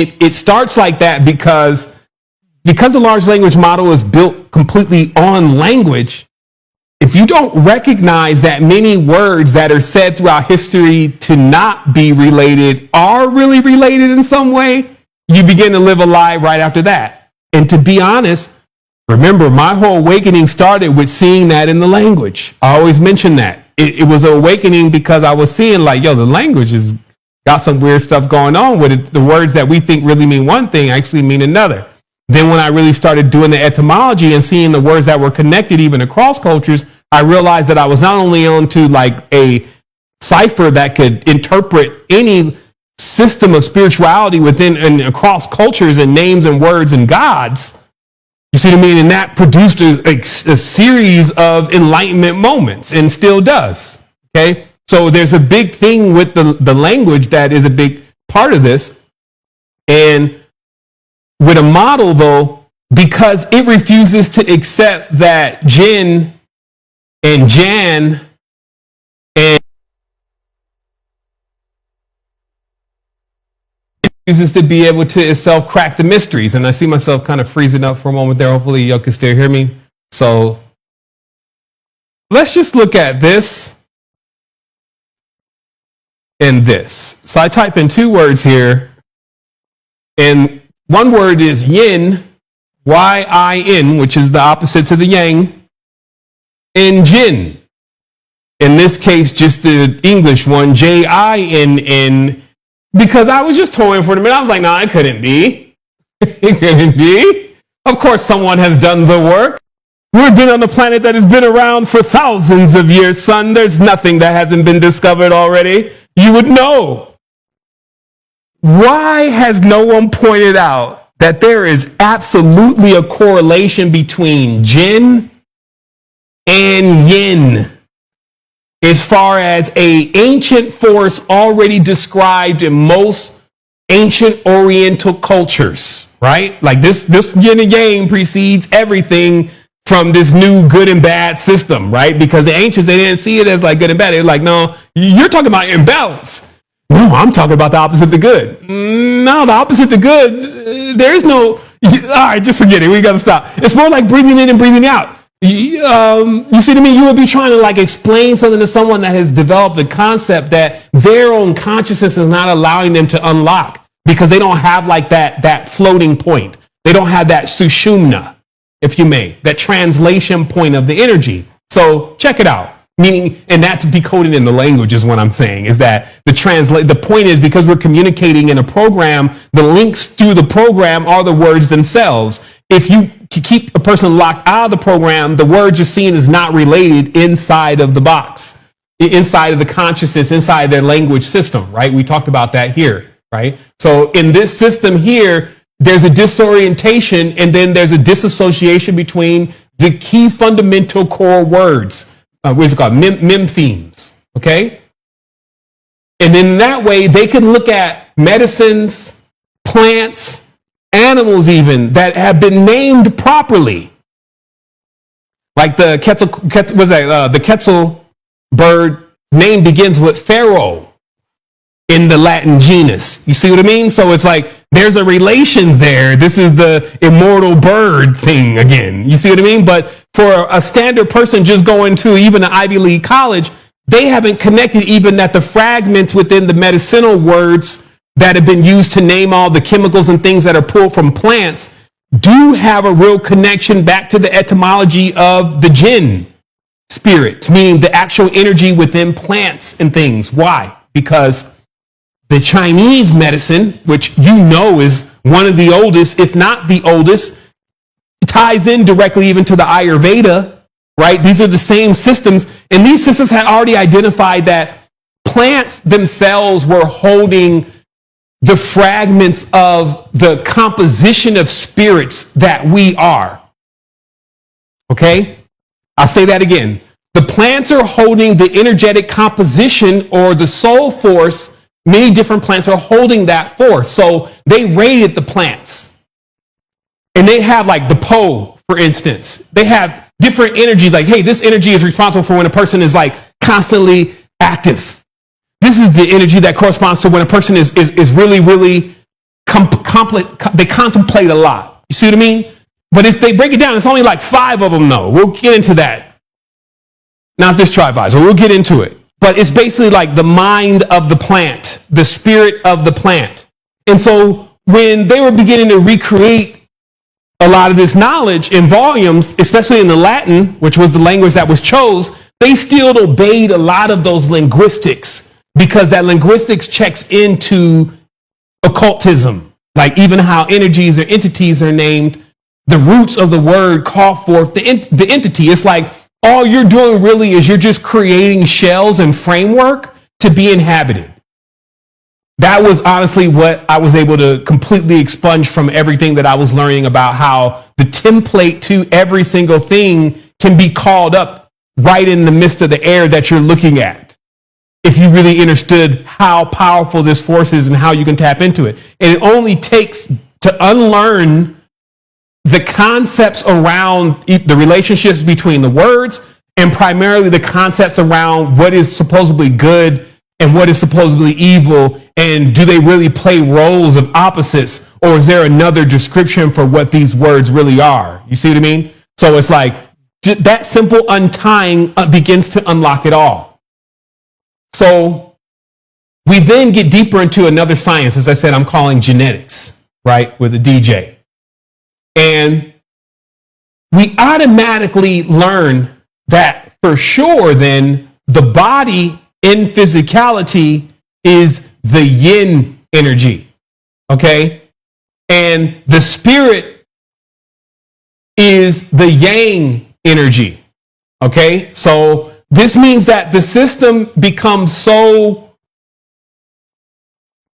it starts like that because the large language model is built completely on language. If you don't recognize that many words that are said throughout history to not be related are really related in some way, you begin to live a lie right after that. And to be honest, remember, my whole awakening started with seeing that in the language. I always mention that. It was an awakening because I was seeing like, the language has got some weird stuff going on with it. The words that we think really mean one thing actually mean another. Then when I really started doing the etymology and seeing the words that were connected even across cultures, I realized that I was not only onto like a cipher that could interpret any system of spirituality within and across cultures and names and words and gods. You see what I mean? And that produced a series of enlightenment moments and still does. Okay. So there's a big thing with the language that is a big part of this. And with a model, though, because it refuses to accept that Jin and Jan and refuses to be able to itself crack the mysteries. And I see myself kind of freezing up for a moment there. Hopefully y'all can still hear me. So let's just look at this and this. So I type in two words here, and one word is yin, Y-I-N, which is the opposite to the yang, and jin. In this case, just the English one, J-I-N-N, because I was just toying for a minute. I was like, no, it couldn't be. It couldn't be. Of course, someone has done the work. We've been on a planet that has been around for thousands of years, son. There's nothing that hasn't been discovered already. You would know. Why has no one pointed out that there is absolutely a correlation between Jin and Yin as far as an ancient force already described in most ancient Oriental cultures, right? Like this yin and yang precedes everything from this new good and bad system, right? Because the ancients, they didn't see it as like good and bad. They're like, no, you're talking about imbalance. No, I'm talking about the opposite of the good. No, the opposite of the good, there is no, all right, just forget it. We got to stop. It's more like breathing in and breathing out. You see what I mean? You would be trying to like explain something to someone that has developed a concept that their own consciousness is not allowing them to unlock because they don't have like that floating point. They don't have that sushumna, if you may, that translation point of the energy. So check it out. Meaning, and that's decoded in the language is what I'm saying, is that the point is because we're communicating in a program, the links through the program are the words themselves. If you keep a person locked out of the program, the words are seen as not related inside of the box, inside of the consciousness, inside their language system, right? We talked about that here, right? So in this system here, there's a disorientation and then there's a disassociation between the key fundamental core words. What is it called? Mem themes. Okay. And then that way they can look at medicines, plants, animals even that have been named properly. Like the the Quetzal bird name begins with pharaoh in the Latin genus. You see what I mean? So it's like there's a relation there. This is the immortal bird thing again. You see what I mean? But for a standard person just going to even an Ivy League college, they haven't connected even that the fragments within the medicinal words that have been used to name all the chemicals and things that are pulled from plants do have a real connection back to the etymology of the jinn spirit, meaning the actual energy within plants and things. Why? Because the Chinese medicine, which you know is one of the oldest, if not the oldest, ties in directly even to the Ayurveda, right? These are the same systems. And these systems had already identified that plants themselves were holding the fragments of the composition of spirits that we are. Okay? I'll say that again. The plants are holding the energetic composition or the soul force. Many different plants are holding that force. So they rated the plants. And they have like the Po, for instance. They have different energies. Like, hey, this energy is responsible for when a person is like constantly active. This is the energy that corresponds to when a person is really, really they contemplate a lot. You see what I mean? But if they break it down, it's only like 5 of them, though. We'll get into that. Not this TriVisor. We'll get into it. But it's basically like the mind of the plant, the spirit of the plant. And so when they were beginning to recreate a lot of this knowledge in volumes, especially in the Latin, which was the language that was chose, they still obeyed a lot of those linguistics because that linguistics checks into occultism, like even how energies or entities are named. The roots of the word call forth the entity. It's like all you're doing really is you're just creating shells and framework to be inhabited. That was honestly what I was able to completely expunge from everything that I was learning about how the template to every single thing can be called up right in the midst of the air that you're looking at. If you really understood how powerful this force is and how you can tap into it. And it only takes to unlearn the concepts around the relationships between the words and primarily the concepts around what is supposedly good and what is supposedly evil, and do they really play roles of opposites, or is there another description for what these words really are? You see what I mean? So it's like that simple untying begins to unlock it all. So we then get deeper into another science, as I said, I'm calling genetics, right, with a DJ. And we automatically learn that for sure then the body in physicality is the yin energy, okay? And the spirit is the yang energy, okay? So this means that the system becomes so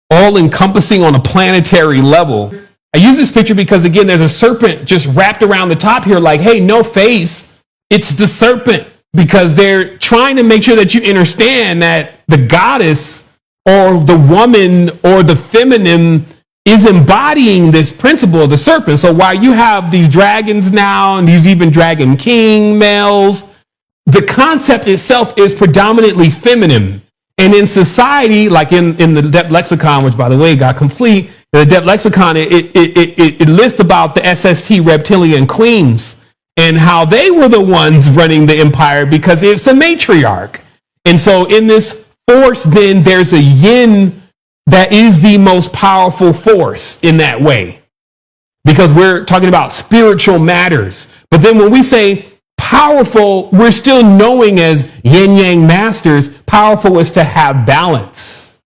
all-encompassing on a planetary level. I use this picture because, again, there's a serpent just wrapped around the top here like, hey, no face, it's the serpent. Because they're trying to make sure that you understand that the goddess or the woman or the feminine is embodying this principle of the serpent. So while you have these dragons now and these even dragon king males, the concept itself is predominantly feminine. And in society, like in the Depth Lexicon, which by the way got complete, the Depth Lexicon, it lists about the SST reptilian queens and how they were the ones running the empire because it's a matriarch. And so in this force, then there's a yin that is the most powerful force in that way. Because we're talking about spiritual matters. But then when we say powerful, we're still knowing as yin yang masters, powerful is to have balance.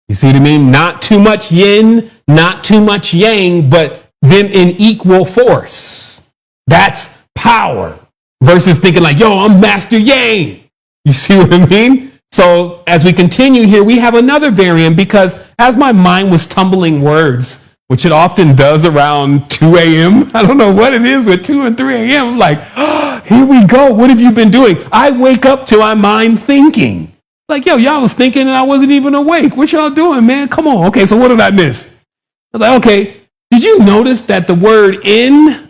You see what I mean? Not too much yin, not too much yang, but them in equal force. That's power versus thinking like, yo, I'm Master Yang. You see what I mean? So as we continue here, we have another variant because as my mind was tumbling words, which it often does around 2 a.m. I don't know what it is with 2 and 3 a.m. I'm like, oh, here we go. What have you been doing? I wake up to my mind thinking. Like, yo, y'all was thinking and I wasn't even awake. What y'all doing, man? Come on. Okay, so what did I miss? I was like, okay, did you notice that the word in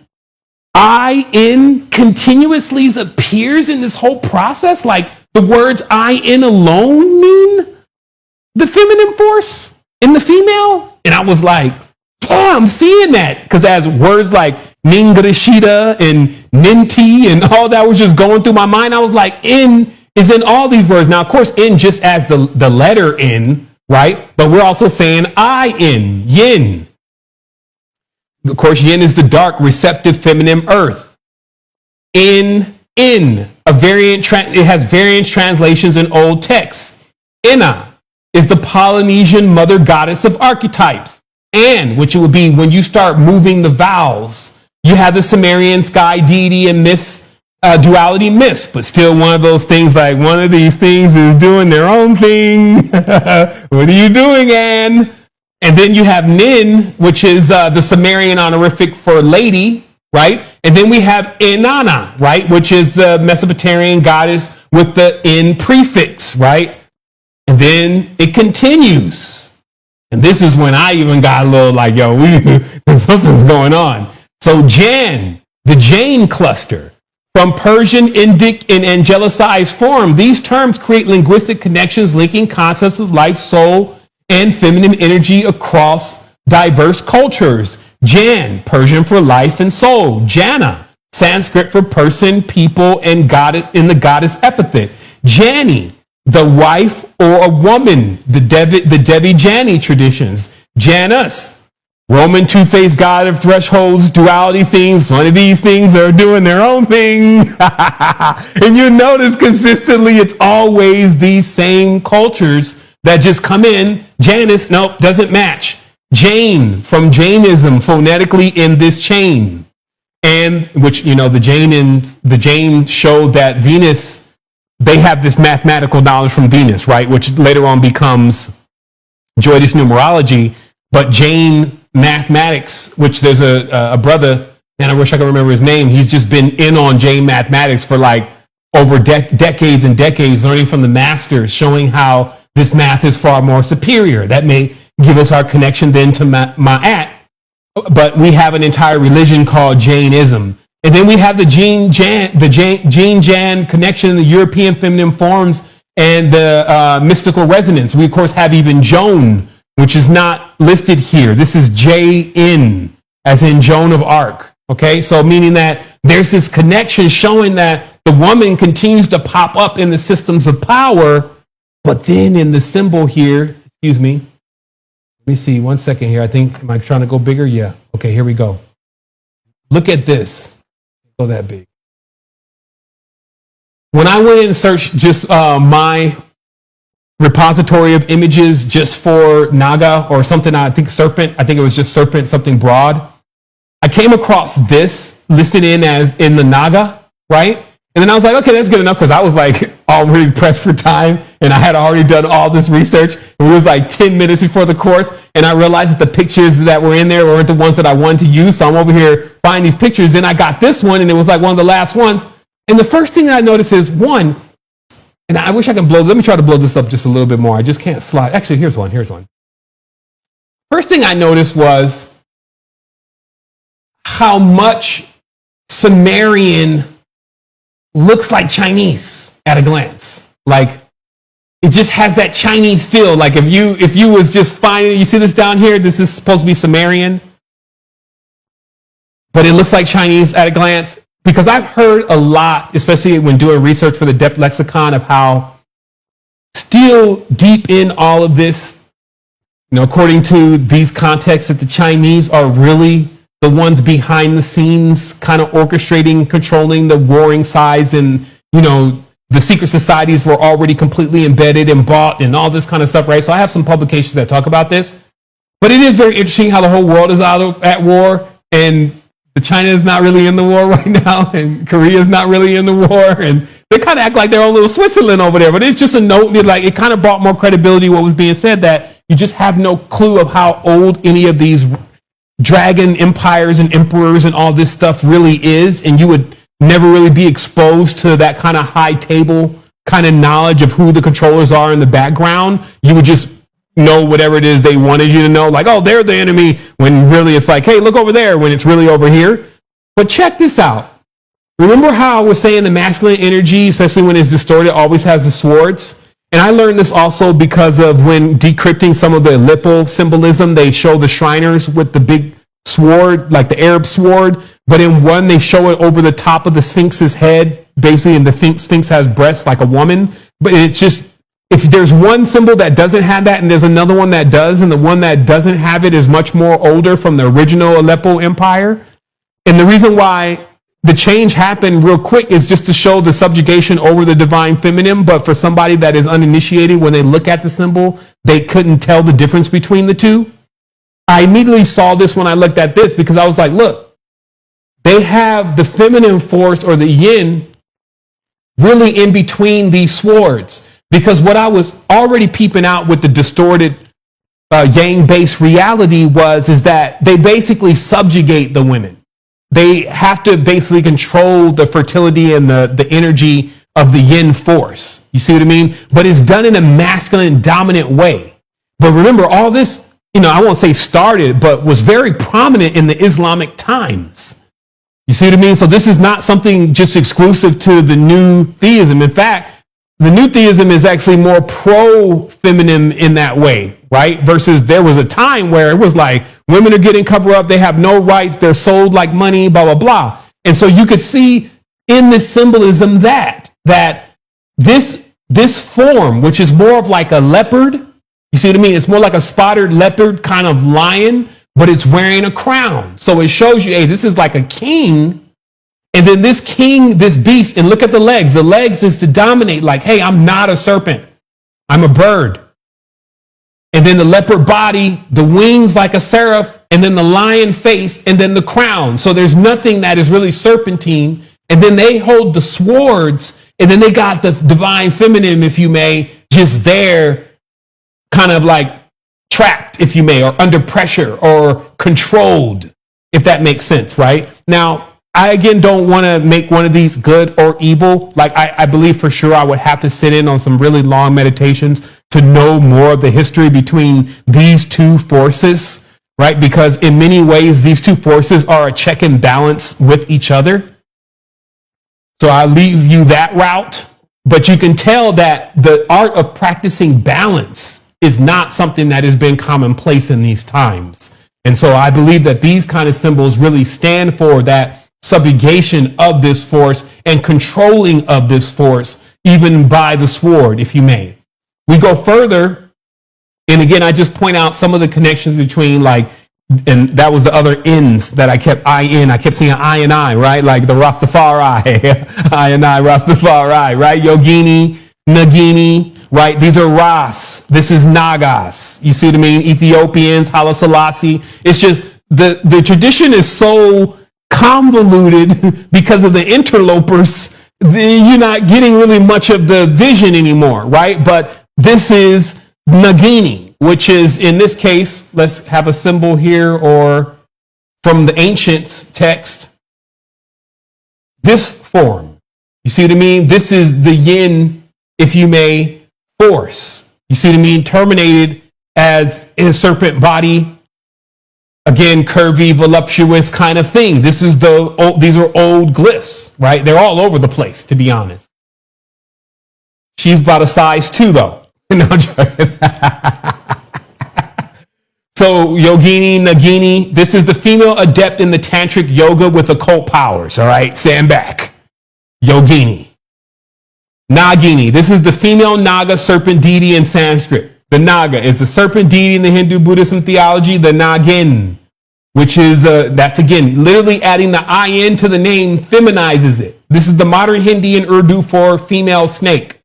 continuously appears in this whole process? Like the words in alone mean the feminine force in the female? And I was like, yeah, I'm seeing that. Because as words like Ningrishita and Ninti and all that was just going through my mind, I was like, in is in all these words. Now, of course, in just as the letter in, right? But we're also saying yin. Of course, yin is the dark, receptive, feminine earth. In a variant, it has variant translations in old texts. Inna is the Polynesian mother goddess of archetypes. And, which it would be when you start moving the vowels, you have the Sumerian sky deity and myths, duality myths, but still one of those things like one of these things is doing their own thing. What are you doing, Anne? And then you have Nin, which is the Sumerian honorific for lady, right? And then we have Inanna, right? Which is the Mesopotamian goddess with the in prefix, right? And then it continues. And this is when I even got a little like, yo, something's going on. So Jan, the Jane cluster, from Persian, Indic, and angelicized form, these terms create linguistic connections linking concepts of life, soul, and feminine energy across diverse cultures. Jan, Persian for life and soul. Jana, Sanskrit for person, people, and goddess in the goddess epithet. Jani, the wife or a woman, the Devi Jani traditions. Janus, Roman two-faced god of thresholds, duality things. One of these things are doing their own thing. And you notice consistently it's always these same cultures that just come in. Janus, nope, doesn't match. Jain, from Jainism, phonetically in this chain. And which, the Jain showed that Venus, they have this mathematical knowledge from Venus, right? Which later on becomes Jyotish numerology. But Jain mathematics, which there's a brother, and I wish I could remember his name. He's just been in on Jain mathematics for like over decades and decades, learning from the masters, showing how this math is far more superior. That may give us our connection then to Ma'at. But we have an entire religion called Jainism. And then we have the Jin Jan connection in the European feminine forms and the mystical resonance. We, of course, have even Joan, which is not listed here. This is J-in, as in Joan of Arc. Okay, so meaning that there's this connection showing that the woman continues to pop up in the systems of power, but then in the symbol here, excuse me, let me see, 1 second here. I think, am I trying to go bigger? Yeah. Okay, here we go. Look at this. Go that big. When I went and searched just my repository of images just for Naga or something, I think serpent, I think it was just serpent, something broad, I came across this listed as in the Naga, right? And then I was like, okay, that's good enough, because I was like already pressed for time and I had already done all this research. It was like 10 minutes before the course, and I realized that the pictures that were in there weren't the ones that I wanted to use. So I'm over here finding these pictures. Then I got this one, and it was like one of the last ones. And the first thing that I noticed is one, and I wish I can let me try to blow this up just a little bit more. I just can't slide. Actually, here's one. First thing I noticed was how much Sumerian looks like Chinese at a glance. Like, it just has that Chinese feel. Like if you was just finding, you see this down here, this is supposed to be Sumerian, but it looks like Chinese at a glance. Because I've heard a lot, especially when doing research for the Depth Lexicon, of how still deep in all of this, according to these contexts, that the Chinese are really the ones behind the scenes, kind of orchestrating, controlling the warring sides, and the secret societies were already completely embedded and bought and all this kind of stuff, right? So I have some publications that talk about this, but it is very interesting how the whole world is out at war, and China is not really in the war right now, and Korea is not really in the war, and they kind of act like their own little Switzerland over there. But it's just a note that, like, it kind of brought more credibility what was being said, that you just have no clue of how old any of these dragon empires and emperors and all this stuff really is, and you would never really be exposed to that kind of high table kind of knowledge of who the controllers are in the background. You would just know whatever it is they wanted you to know, like, oh, they're the enemy, when really it's like, hey, look over there, when it's really over here. But check this out. Remember how I was saying the masculine energy, especially when it's distorted, always has the swords? And I learned this also because of when decrypting some of the Aleppo symbolism, they show the Shriners with the big sword, like the Arab sword, but in one they show it over the top of the Sphinx's head, basically, and the Sphinx has breasts like a woman. But it's just, if there's one symbol that doesn't have that and there's another one that does, and the one that doesn't have it is much more older, from the original Aleppo Empire. And the reason why the change happened real quick is just to show the subjugation over the divine feminine. But for somebody that is uninitiated, when they look at the symbol, they couldn't tell the difference between the two. I immediately saw this when I looked at this, because I was like, look, they have the feminine force, or the yin, really in between these swords. Because what I was already peeping out with the distorted yang-based reality is that they basically subjugate the women. They have to basically control the fertility and the energy of the yin force. You see what I mean? But it's done in a masculine, dominant way. But remember, all this, I won't say started, but was very prominent in the Islamic times. You see what I mean? So this is not something just exclusive to the new theism. In fact, the new theism is actually more pro-feminine in that way, right? Versus there was a time where it was like, Women are getting covered up. They have no rights. They're sold like money, blah, blah, blah. And so you could see in this symbolism that this form, which is more of like a leopard, you see what I mean? It's more like a spotted leopard kind of lion, but it's wearing a crown. So it shows you, hey, this is like a king. And then this king, this beast, and look at the legs. The legs is to dominate, like, hey, I'm not a serpent. I'm a bird. And then the leopard body, the wings like a seraph, and then the lion face, and then the crown. So there's nothing that is really serpentine. And then they hold the swords, and then they got the divine feminine, if you may, just there, kind of like trapped, if you may, or under pressure or controlled, if that makes sense, right? Now, I, again, don't want to make one of these good or evil. Like, I believe for sure I would have to sit in on some really long meditations to know more of the history between these two forces, right? Because in many ways, these two forces are a check and balance with each other. So I leave you that route. But you can tell that the art of practicing balance is not something that has been commonplace in these times. And so I believe that these kind of symbols really stand for that subjugation of this force and controlling of this force, even by the sword, if you may. We go further, and again, I just point out some of the connections between, like, and that was the other ends that I kept I kept seeing I and I, right? Like the Rastafari, I and I, Rastafari, right? Yogini, Nagini, right? These are Ras. This is Nagas. You see what I mean? Ethiopians, Haile Selassie. It's just the tradition is so convoluted because of the interlopers. You're not getting really much of the vision anymore, right? But this is Nagini, which is, in this case, let's have a symbol here, or from the ancients text, this form. You see what I mean? This is the yin, if you may, force. You see what I mean? Terminated as in a serpent body. Again, curvy, voluptuous kind of thing. These are old glyphs, right? They're all over the place, to be honest. She's about a size 2, though. No, I'm joking. So, Yogini, Nagini, this is the female adept in the tantric yoga with occult powers, all right? Stand back. Yogini. Nagini, this is the female Naga serpent deity in Sanskrit. The Naga is the serpent deity in the Hindu Buddhism theology, the Nagin, which is, that's again, literally adding the I-N to the name feminizes it. This is the modern Hindi and Urdu for female snake.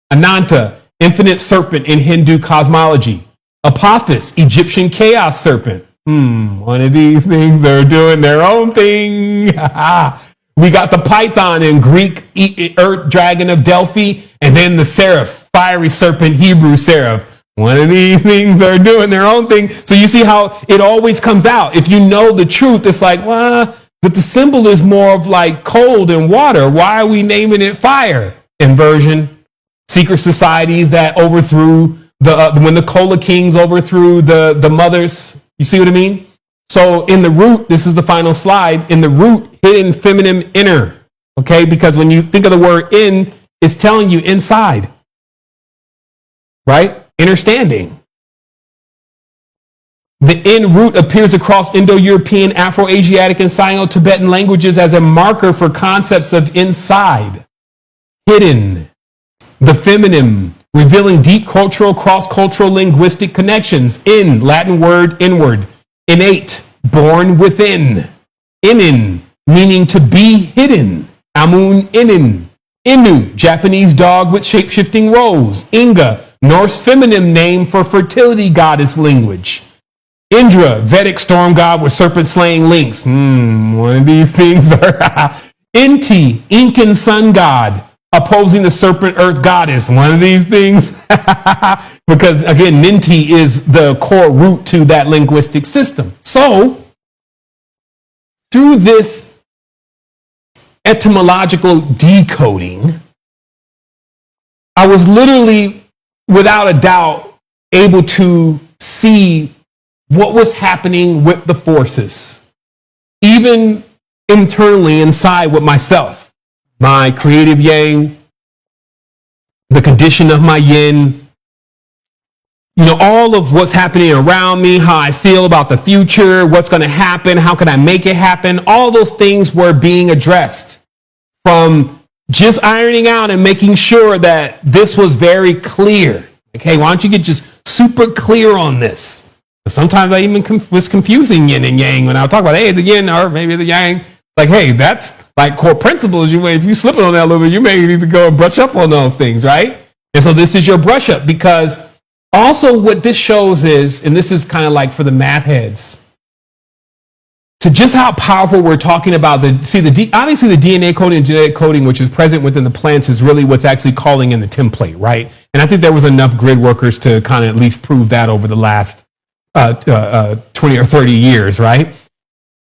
Ananta, infinite serpent in Hindu cosmology. Apophis, Egyptian chaos serpent. One of these things are doing their own thing. We got the python in Greek, earth dragon of Delphi, and then the seraph, fiery serpent, Hebrew seraph. One of these things are doing their own thing. So you see how it always comes out. If you know the truth, it's like, well, but the symbol is more of like cold and water. Why are we naming it fire? Inversion. Secret societies that overthrew when the Kola kings overthrew the mothers. You see what I mean? So in the root, this is the final slide. In the root, hidden feminine inner. Okay, because when you think of the word in, it's telling you inside. Right? Inner standing. The in root appears across Indo-European, Afro-Asiatic, and Sino-Tibetan languages as a marker for concepts of inside. Hidden. The feminine, revealing deep cultural, cross-cultural linguistic connections. In, Latin word, inward. Innate, born within. Inin, meaning to be hidden. Amun inin. Inu, Japanese dog with shape-shifting roles. Inga, Norse feminine name for fertility goddess language. Indra, Vedic storm god with serpent-slaying links. One of these things are... Inti, Incan sun god, opposing the serpent earth goddess. One of these things. Because, again, Ninti is the core root to that linguistic system. So, through this etymological decoding, I was literally, without a doubt, able to see what was happening with the forces, even internally inside with myself, my creative yang, the condition of my yin, all of what's happening around me, how I feel about the future, what's going to happen, how can I make it happen? All those things were being addressed from just ironing out and making sure that this was very clear. Like, hey, why don't you get just super clear on this? Sometimes I even was confusing yin and yang when I would talk about, hey, the yin or maybe the yang. Like, hey, that's like core principles. If you slip on that a little bit, you may need to go and brush up on those things, right? And so this is your brush up, because also what this shows is, and this is kind of like for the math heads, to just how powerful we're talking about obviously the DNA coding and genetic coding, which is present within the plants, is really what's actually calling in the template, right? And I think there was enough grid workers to kind of at least prove that over the last 20 or 30 years, right?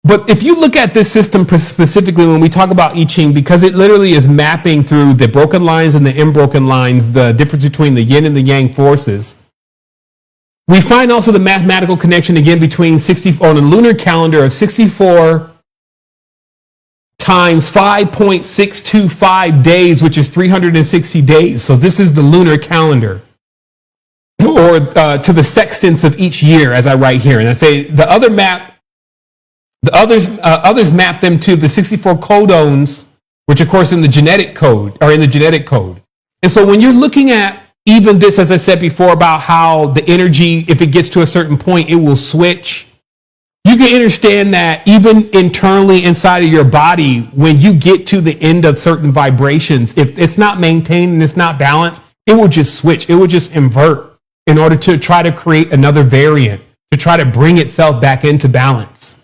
But if you look at this system specifically, when we talk about I Ching, because it literally is mapping through the broken lines and the unbroken lines, the difference between the yin and the yang forces, we find also the mathematical connection again between on a lunar calendar of 64 times 5.625 days, which is 360 days. So this is the lunar calendar, or to the sextants of each year, as I write here. And I say the others map them to the 64 codons, which of course in the genetic code. And so when you're looking at even this, as I said before, about how the energy, if it gets to a certain point, it will switch. You can understand that even internally inside of your body, when you get to the end of certain vibrations, if it's not maintained and it's not balanced, it will just switch. It will just invert in order to try to create another variant, to try to bring itself back into balance.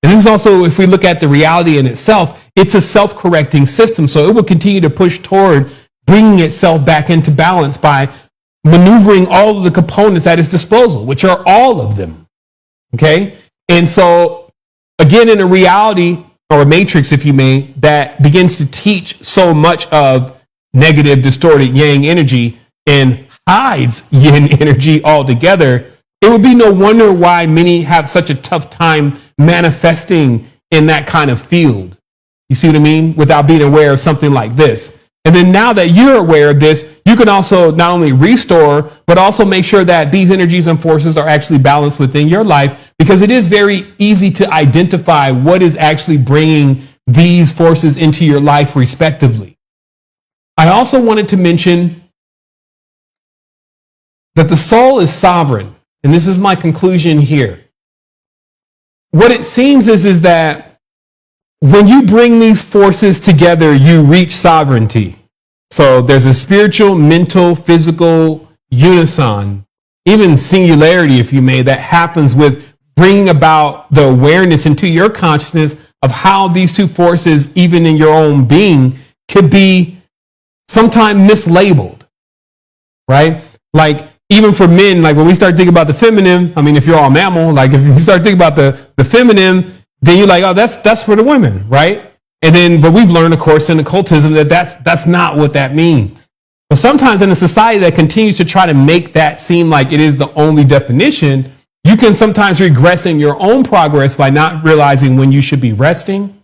And this is also, if we look at the reality in itself, it's a self-correcting system. So it will continue to push toward bringing itself back into balance by maneuvering all of the components at its disposal, which are all of them. Okay? And so, again, in a reality, or a matrix, if you may, that begins to teach so much of negative, distorted yang energy and hides yin energy altogether, it would be no wonder why many have such a tough time manifesting in that kind of field. You see what I mean? Without being aware of something like this. And then now that you're aware of this, you can also not only restore, but also make sure that these energies and forces are actually balanced within your life, because it is very easy to identify what is actually bringing these forces into your life respectively. I also wanted to mention that the soul is sovereign. And this is my conclusion here. What it seems is that when you bring these forces together, you reach sovereignty. So there's a spiritual, mental, physical unison, even singularity, if you may, that happens with bringing about the awareness into your consciousness of how these two forces, even in your own being, could be sometimes mislabeled, right? Like, even for men, like when we start thinking about the feminine, I mean, if you're all mammal, like if you start thinking about the feminine, then you're like, oh, that's for the women, right? And then, but we've learned, of course, in occultism that that's not what that means. But sometimes in a society that continues to try to make that seem like it is the only definition, you can sometimes regress in your own progress by not realizing when you should be resting,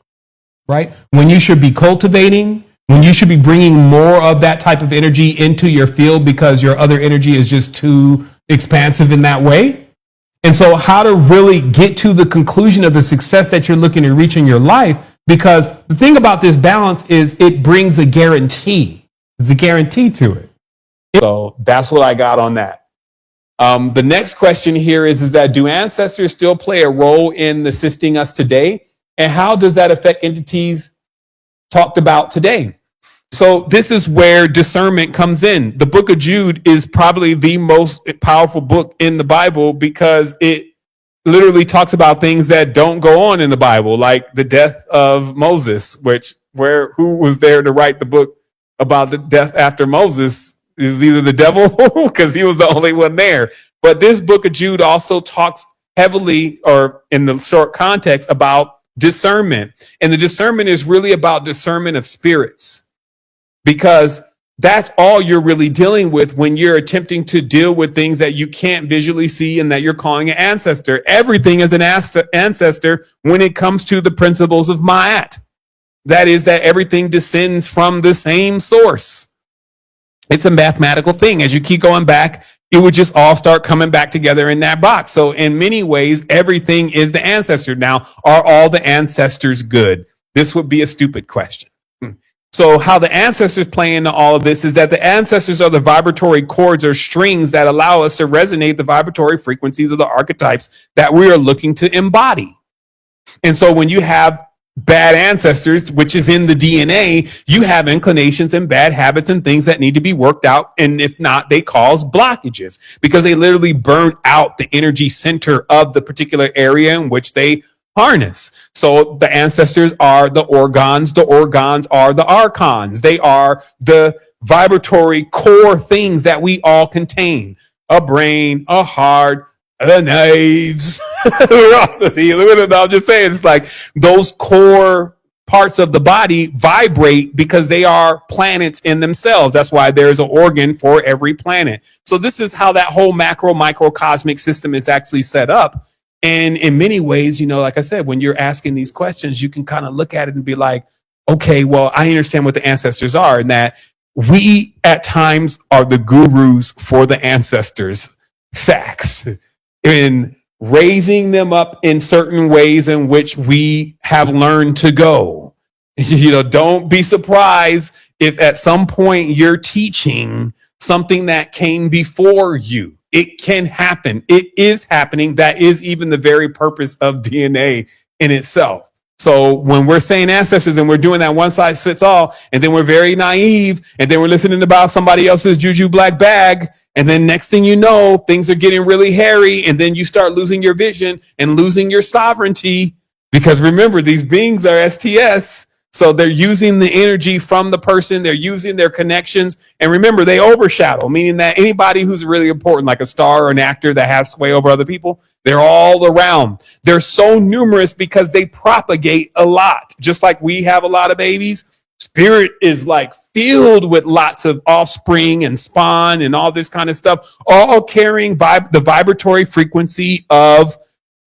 right? When you should be cultivating, when you should be bringing more of that type of energy into your field because your other energy is just too expansive in that way. And so how to really get to the conclusion of the success that you're looking to reach in your life, because the thing about this balance is it brings a guarantee. There's a guarantee to it. So that's what I got on that. The next question here is that do ancestors still play a role in assisting us today? And how does that affect entities talked about today? So this is where discernment comes in. The book of Jude is probably the most powerful book in the Bible because it literally talks about things that don't go on in the Bible, like the death of Moses, who was there to write the book about the death after Moses is either the devil because he was the only one there. But this book of Jude also talks heavily, or in the short context, about discernment. And the discernment is really about discernment of spirits, because that's all you're really dealing with when you're attempting to deal with things that you can't visually see and that you're calling an ancestor. Everything is an ancestor when it comes to the principles of Ma'at. That is that everything descends from the same source. It's a mathematical thing. As you keep going back it would just all start coming back together in that box. So in many ways, everything is the ancestor. Now, are all the ancestors good? This would be a stupid question. So how the ancestors play into all of this is that the ancestors are the vibratory chords or strings that allow us to resonate the vibratory frequencies of the archetypes that we are looking to embody. And so when you have bad ancestors, which is in the DNA, you have inclinations and bad habits and things that need to be worked out. And if not, they cause blockages because they literally burn out the energy center of the particular area in which they harness. So the ancestors are the organs are the archons. They are the vibratory core things that we all contain. A brain, a heart, the knives. I'm just saying, it's like those core parts of the body vibrate because they are planets in themselves. That's why there's an organ for every planet. So this is how that whole macro microcosmic system is actually set up. And in many ways, like I said, when you're asking these questions, you can kind of look at it and be like, okay, well, I understand what the ancestors are, and that we at times are the gurus for the ancestors. Facts. In raising them up in certain ways in which we have learned to go. Don't be surprised if at some point you're teaching something that came before you. It can happen. It is happening. That is even the very purpose of DNA in itself. So when we're saying ancestors and we're doing that one size fits all, and then we're very naive, and then we're listening about somebody else's juju black bag, and then next thing you know, things are getting really hairy, and then you start losing your vision and losing your sovereignty. Because remember, these beings are STS. So they're using the energy from the person, they're using their connections. And remember, they overshadow, meaning that anybody who's really important, like a star or an actor that has sway over other people, they're all around. They're so numerous because they propagate a lot. Just like we have a lot of babies, spirit is like filled with lots of offspring and spawn and all this kind of stuff, all carrying the vibratory frequency of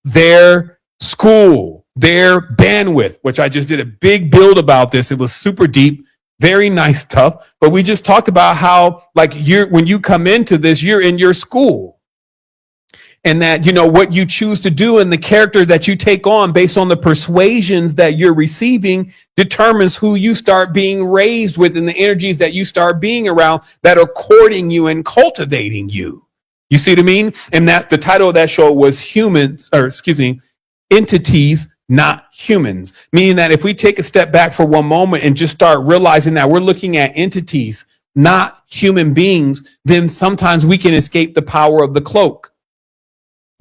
their school, their bandwidth, which I just did a big build about this. It was super deep, very nice stuff. But we just talked about how, like, when you come into this, you're in your school. And that, what you choose to do and the character that you take on based on the persuasions that you're receiving determines who you start being raised with and the energies that you start being around that are courting you and cultivating you. You see what I mean? And that the title of that show was Entities, Not Humans. Meaning that if we take a step back for one moment and just start realizing that we're looking at entities, not human beings, then sometimes we can escape the power of the cloak.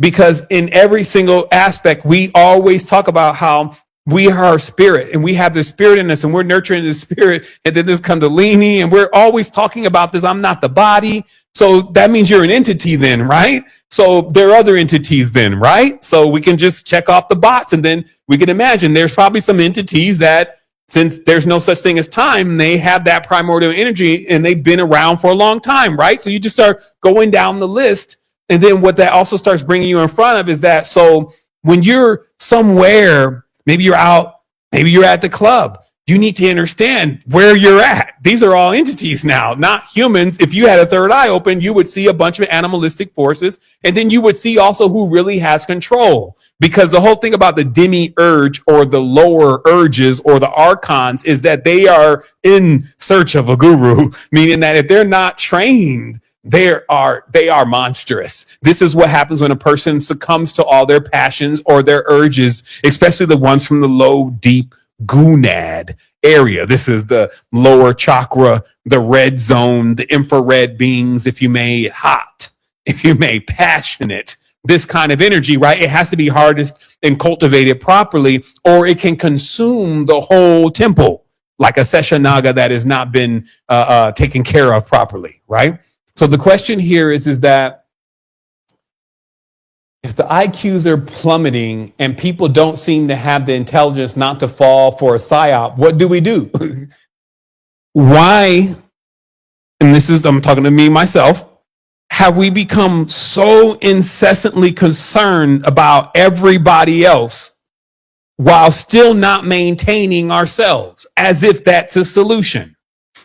Because in every single aspect, we always talk about how we are spirit and we have the spirit in us and we're nurturing the spirit. And then this Kundalini, and we're always talking about this. I'm not the body. So that means you're an entity then, right? So there are other entities then, right? So we can just check off the box, and then we can imagine there's probably some entities that, since there's no such thing as time, they have that primordial energy and they've been around for a long time, right? So you just start going down the list. And then what that also starts bringing you in front of is that, so when you're somewhere, maybe you're out, maybe you're at the club, you need to understand where you're at. These are all entities now, not humans. If you had a third eye open, you would see a bunch of animalistic forces, and then you would see also who really has control. Because the whole thing about the demi-urge or the lower urges or the archons is that they are in search of a guru, meaning that if they're not trained, they are monstrous. This is what happens when a person succumbs to all their passions or their urges, especially the ones from the low, deep gonad area. This is the lower chakra, the red zone, the infrared beings, if you may, hot, if you may, passionate, this kind of energy, right? It has to be harnessed and cultivated properly, or it can consume the whole temple, like a Seshanaga that has not been taken care of properly, right? So the question here is that if the IQs are plummeting and people don't seem to have the intelligence not to fall for a psyop, what do we do? Why, and this is, I'm talking to me, myself, have we become so incessantly concerned about everybody else while still not maintaining ourselves as if that's a solution?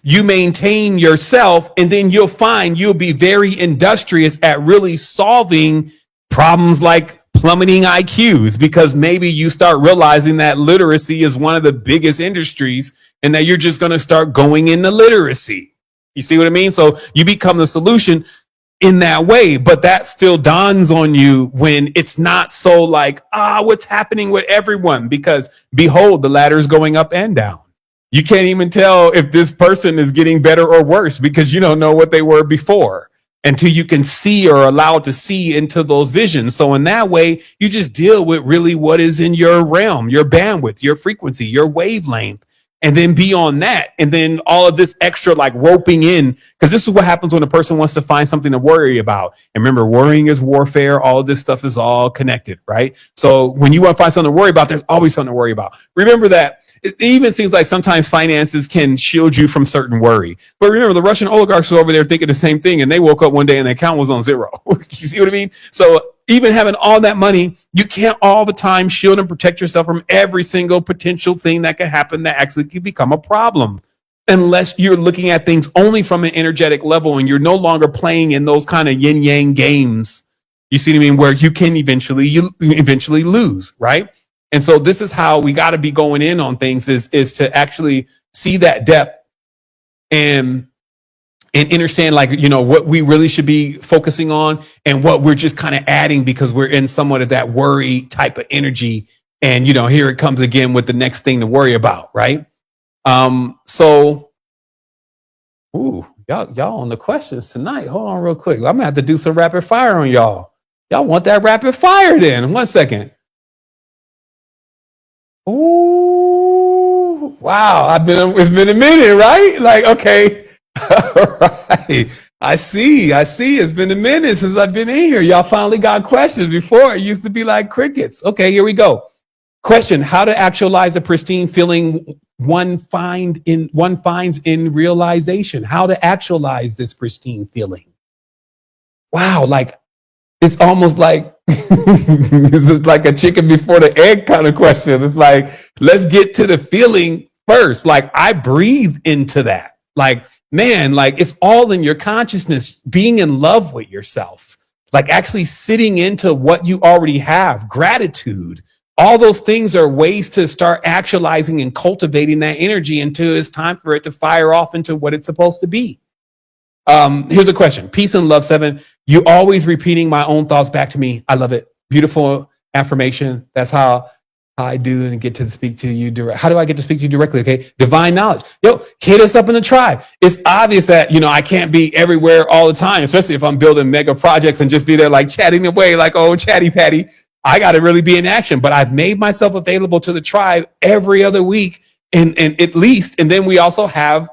you maintain yourself, and then you'll find you'll be very industrious at really solving problems like plummeting IQs, because maybe you start realizing that literacy is one of the biggest industries and that you're just going to start going into literacy. You see what I mean? So you become the solution in that way, but that still dawns on you when it's not so like, what's happening with everyone? Because behold, the ladder is going up and down. You can't even tell if this person is getting better or worse because you don't know what they were before until you can see or allow to see into those visions. So in that way, you just deal with really what is in your realm, your bandwidth, your frequency, your wavelength, and then beyond that. And then all of this extra like roping in, because this is what happens when a person wants to find something to worry about. And remember, worrying is warfare. All of this stuff is all connected, right? So when you want to find something to worry about, there's always something to worry about. Remember that. It even seems like sometimes finances can shield you from certain worry. But remember, the Russian oligarchs were over there thinking the same thing, and they woke up one day and their account was on zero. You see what I mean? So even having all that money, you can't all the time shield and protect yourself from every single potential thing that can happen that actually could become a problem. Unless you're looking at things only from an energetic level and you're no longer playing in those kind of yin-yang games. You see what I mean? Where you can eventually lose, right? And so this is how we got to be going in on things is to actually see that depth and understand, like, you know, what we really should be focusing on and what we're just kind of adding because we're in somewhat of that worry type of energy. And, you know, here it comes again with the next thing to worry about. Right. So, y'all on the questions tonight. Hold on real quick. I'm gonna have to do some rapid fire on y'all. Y'all want that rapid fire then? 1 second. Ooh, wow. It's been a minute, right? Like, okay. All right. I see. It's been a minute since I've been in here. Y'all finally got questions. Before it used to be like crickets. Okay, here we go. Question: how to actualize the pristine feeling one finds in realization? How to actualize this pristine feeling? Wow, like it's almost like this is like a chicken before the egg kind of question. It's like, let's get to the feeling first. Like I breathe into that. Like, man, like it's all in your consciousness, being in love with yourself, like actually sitting into what you already have, gratitude. All those things are ways to start actualizing and cultivating that energy until it's time for it to fire off into what it's supposed to be. Here's a question. Peace and love, Sevan. You always repeating my own thoughts back to me. I love it. Beautiful affirmation. That's how I do and get to speak to you direct. How do I get to speak to you directly? Okay. Divine knowledge. Yo, hit us up in the tribe. It's obvious that, you know, I can't be everywhere all the time, especially if I'm building mega projects and just be there like chatting away like, oh, chatty patty. I got to really be in action, but I've made myself available to the tribe every other week and at least. And then we also have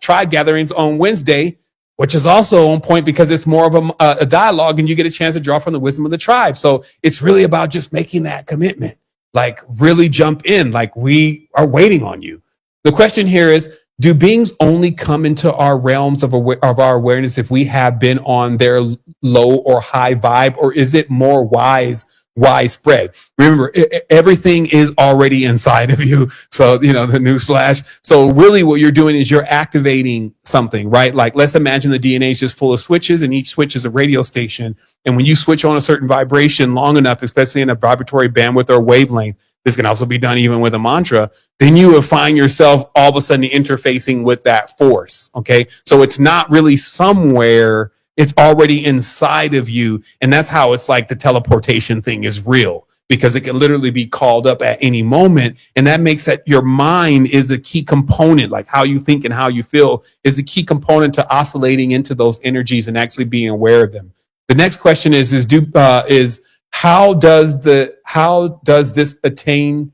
tribe gatherings on Wednesday, which is also on point because it's more of a dialogue and you get a chance to draw from the wisdom of the tribe. So it's really about just making that commitment, like really jump in, like we are waiting on you. The question here is, do beings only come into our realms of our awareness if we have been on their low or high vibe, or is it more widespread? Remember, everything is already inside of you. So, you know, the news flash. So really what you're doing is you're activating something, right? Like let's imagine the DNA is just full of switches and each switch is a radio station. And when you switch on a certain vibration long enough, especially in a vibratory bandwidth or wavelength, this can also be done even with a mantra, then you will find yourself all of a sudden interfacing with that force. Okay. So it's not really somewhere, it's already inside of you. And that's how it's like the teleportation thing is real, because it can literally be called up at any moment. And that makes that your mind is a key component, like how you think and how you feel is a key component to oscillating into those energies and actually being aware of them. The next question is how does this attain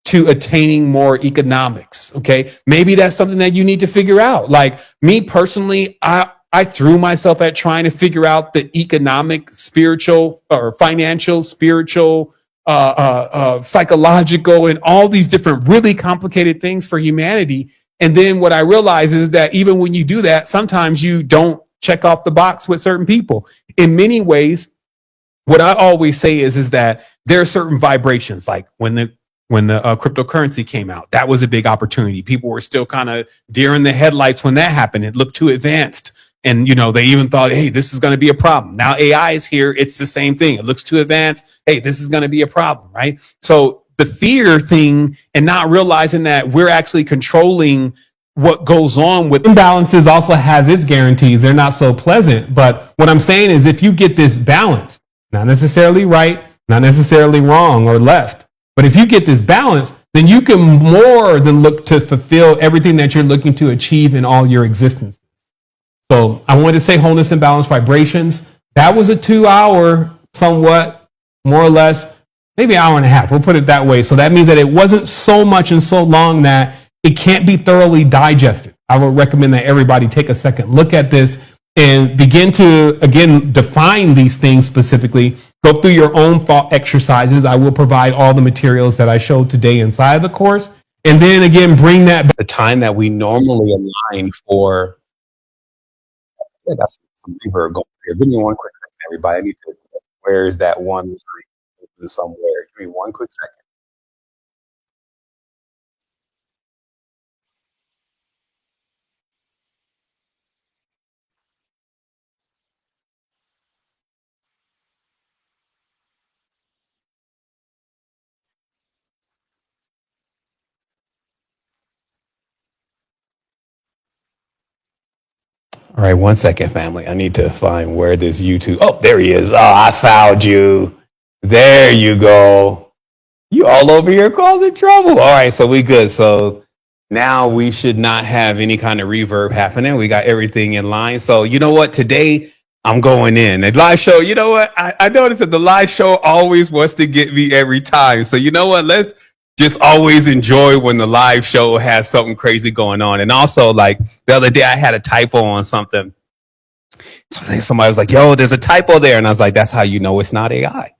to attaining more economics? Okay. Maybe that's something that you need to figure out. Like me personally, I threw myself at trying to figure out the economic, spiritual, or financial, spiritual, psychological, and all these different really complicated things for humanity. And then what I realized is that even when you do that, sometimes you don't check off the box with certain people. In many ways, what I always say is that there are certain vibrations, like when when the cryptocurrency came out. That was a big opportunity. People were still kind of deer in the headlights when that happened. It looked too advanced. And, they even thought, hey, this is going to be a problem. Now AI is here. It's the same thing. It looks too advanced. Hey, this is going to be a problem, right? So the fear thing and not realizing that we're actually controlling what goes on with imbalances also has its guarantees. They're not so pleasant. But what I'm saying is if you get this balance, not necessarily right, not necessarily wrong or left, but if you get this balance, then you can more than look to fulfill everything that you're looking to achieve in all your existence. So I wanted to say wholeness and balance vibrations. That was a 2-hour, somewhat, more or less, maybe an hour and a half. We'll put it that way. So that means that it wasn't so much and so long that it can't be thoroughly digested. I would recommend that everybody take a second look at this and begin to, again, define these things specifically. Go through your own thought exercises. I will provide all the materials that I showed today inside of the course. And then again, bring that back. The time that we normally align for. I got some reverb going here. Give me one quick second, everybody. I need to. Where is that one line somewhere? Give me one quick second. All right, one second, family. I need to find where this YouTube. Oh, there he is. Oh, I found you. There you go. You all over here causing trouble. All right, so we good. So now we should not have any kind of reverb happening. We got everything in line. So you know what? Today I'm going in. The live show, you know what? I noticed that the live show always wants to get me every time. So you know what? Let's just always enjoy when the live show has something crazy going on. And also, like the other day, I had a typo on something. So somebody was like, yo, there's a typo there. And I was like, that's how you know it's not AI.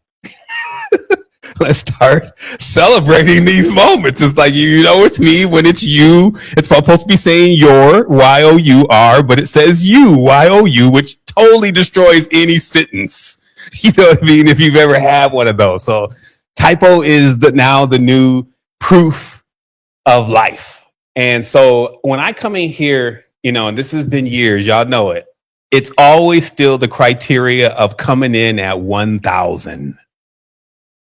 Let's start celebrating these moments. It's like, it's me when it's you. It's supposed to be saying your, Y-O-U-R, but it says you, Y-O-U, which totally destroys any sentence. You know what I mean? If you've ever had one of those. So typo is now the new proof of life. And so when I come in here, and this has been years, y'all know it, it's always still the criteria of coming in at 1,000.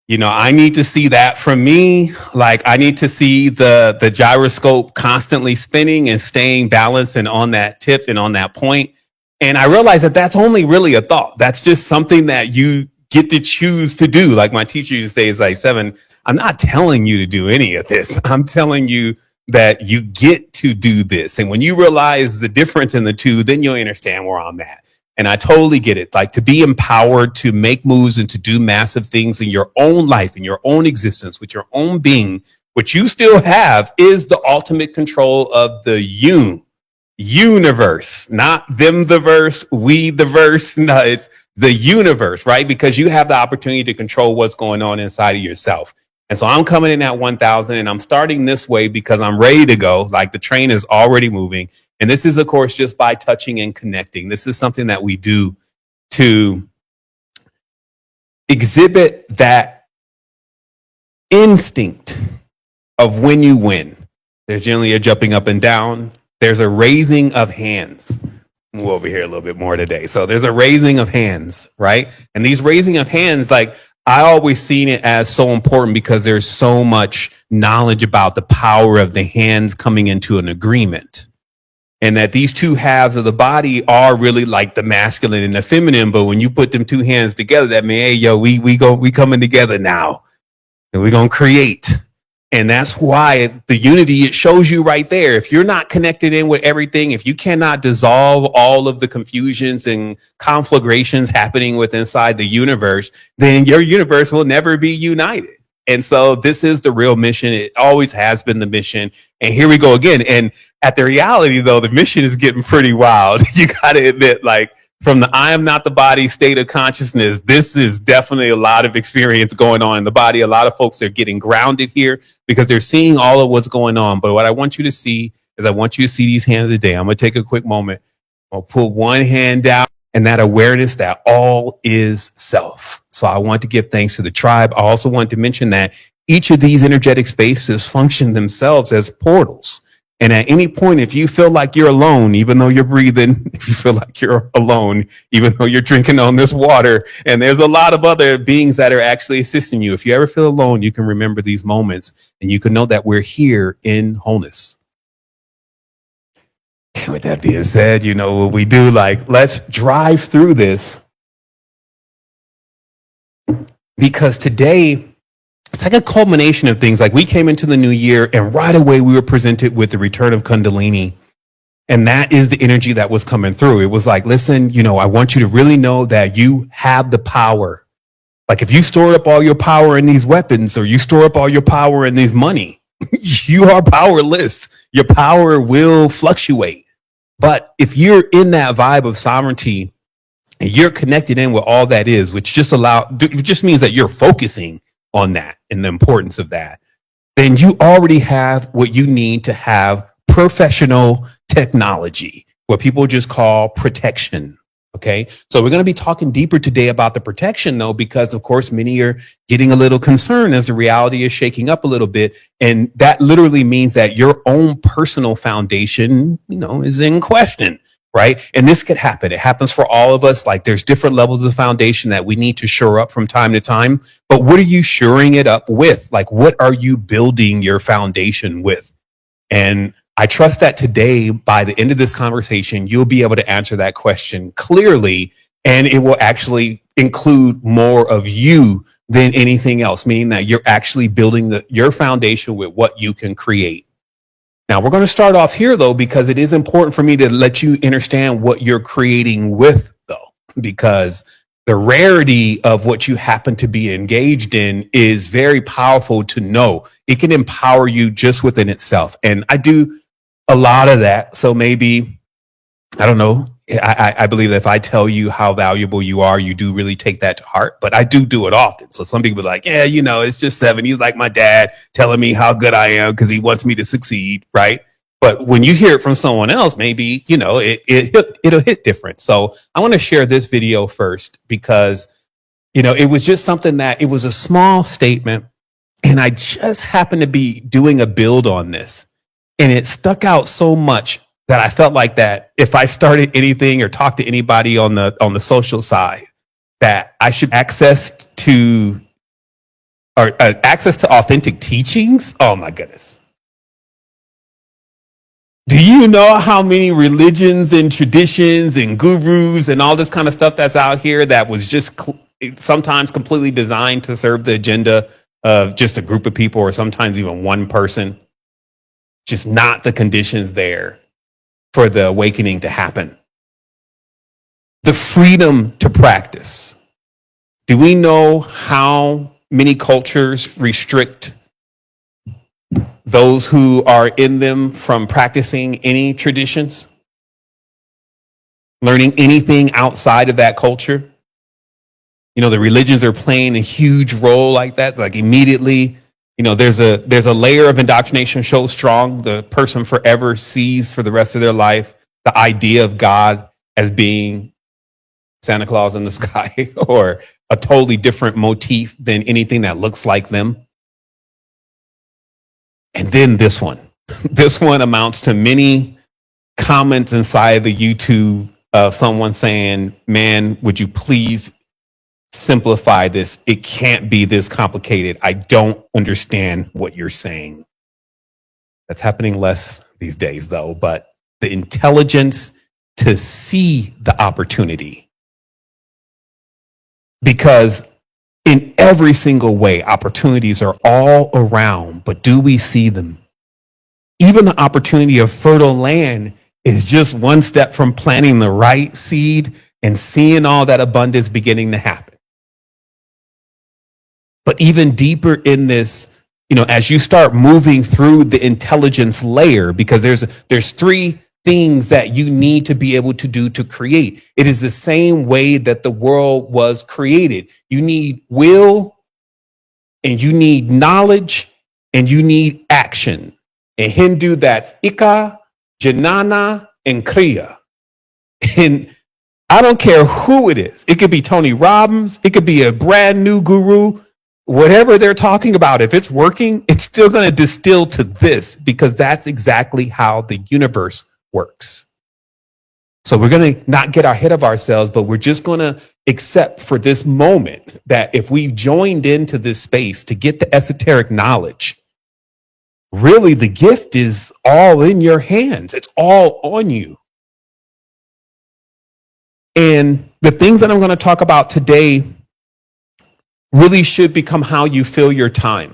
I need to see that from me. Like I need to see the gyroscope constantly spinning and staying balanced and on that tip and on that point. And I realize that that's only really a thought. That's just something that you get to choose to do. Like my teacher used to say, is like, Sevan, I'm not telling you to do any of this. I'm telling you that you get to do this. And when you realize the difference in the two, then you'll understand where I'm at. And I totally get it. Like to be empowered to make moves and to do massive things in your own life, in your own existence, with your own being, what you still have is the ultimate control of the universe, not them, the verse, we, the verse. No, it's the universe, right? Because you have the opportunity to control what's going on inside of yourself. And so I'm coming in at 1,000 and I'm starting this way because I'm ready to go. Like the train is already moving. And this is, of course, just by touching and connecting. This is something that we do to exhibit that instinct of when you win. There's generally a jumping up and down. There's a raising of hands. We'll over here a little bit more today. So there's a raising of hands, right? And these raising of hands, like I always seen it as so important because there's so much knowledge about the power of the hands coming into an agreement. And that these two halves of the body are really like the masculine and the feminine. But when you put them two hands together, that means, hey, yo, we coming together now and we're going to create. And that's why the unity, it shows you right there. If you're not connected in with everything, if you cannot dissolve all of the confusions and conflagrations happening with inside the universe, then your universe will never be united. And so this is the real mission. It always has been the mission. And here we go again. And at the reality, though, the mission is getting pretty wild. You got to admit, like, from the I am not the body state of consciousness, this is definitely a lot of experience going on in the body. A lot of folks are getting grounded here because they're seeing all of what's going on. But what I want you to see is I want you to see these hands today. I'm going to take a quick moment. I'll put one hand down and that awareness that all is self. So I want to give thanks to the tribe. I also want to mention that each of these energetic spaces function themselves as portals. And at any point, if you feel like you're alone, even though you're breathing, if you feel like you're alone, even though you're drinking on this water, and there's a lot of other beings that are actually assisting you, if you ever feel alone, you can remember these moments and you can know that we're here in wholeness. And with that being said, you know what we do, like, let's drive through this, because today, it's like a culmination of things. Like, we came into the new year and right away we were presented with the return of Kundalini. And that is the energy that was coming through. It was like, listen, you know, I want you to really know that you have the power. Like, if you store up all your power in these weapons, or you store up all your power in these money, you are powerless. Your power will fluctuate. But if you're in that vibe of sovereignty and you're connected in with all that is, which just means that you're focusing on that and the importance of that, then you already have what you need to have professional technology, what people just call protection. Okay. So we're going to be talking deeper today about the protection, though, because of course, many are getting a little concerned as the reality is shaking up a little bit. And that literally means that your own personal foundation, you know, is in question. Right. And this could happen. It happens for all of us. Like, there's different levels of foundation that we need to shore up from time to time. But what are you shoring it up with? Like, what are you building your foundation with? And I trust that today, by the end of this conversation, you'll be able to answer that question clearly, and it will actually include more of you than anything else, meaning that you're actually building your foundation with what you can create. Now, we're going to start off here, though, because it is important for me to let you understand what you're creating with, though, because the rarity of what you happen to be engaged in is very powerful to know. It can empower you just within itself. And I do a lot of that. So maybe, I don't know. I believe that if I tell you how valuable you are, you do really take that to heart. But I do it often. So some people are like, yeah, you know, it's just Sevan. He's like my dad telling me how good I am because he wants me to succeed. Right. But when you hear it from someone else, maybe, you know, it'll hit different. So I want to share this video first because, you know, it was just something that it was a small statement. And I just happened to be doing a build on this. And it stuck out so much that I felt like that if I started anything or talked to anybody on the social side, that I should access to authentic teachings. Oh my goodness. Do you know how many religions and traditions and gurus and all this kind of stuff that's out here that was just sometimes completely designed to serve the agenda of just a group of people, or sometimes even one person? Just not the conditions there for the awakening to happen. The freedom to practice. Do we know how many cultures restrict those who are in them from practicing any traditions? Learning anything outside of that culture? You know, the religions are playing a huge role like that. Like, immediately, you know, there's a layer of indoctrination so strong, the person forever sees for the rest of their life the idea of God as being Santa Claus in the sky or a totally different motif than anything that looks like them. And then this one amounts to many comments inside the YouTube of someone saying, man, would you please simplify this? It can't be this complicated. I don't understand what you're saying. That's happening less these days, though, but the intelligence to see the opportunity. Because in every single way, opportunities are all around, but do we see them? Even the opportunity of fertile land is just one step from planting the right seed and seeing all that abundance beginning to happen. But even deeper in this, you know, as you start moving through the intelligence layer, because there's three things that you need to be able to do to create. It is the same way that the world was created. You need will, and you need knowledge, and you need action. In Hindu, that's Ika, Jnana, and Kriya. And I don't care who it is. It could be Tony Robbins. It could be a brand new guru. whatever they're talking about, if it's working, it's still going to distill to this, because that's exactly how the universe works. So we're going to not get ahead of ourselves, but we're just going to accept for this moment that if we've joined into this space to get the esoteric knowledge, really the gift is all in your hands. It's all on you. And the things that I'm going to talk about today really should become how you fill your time.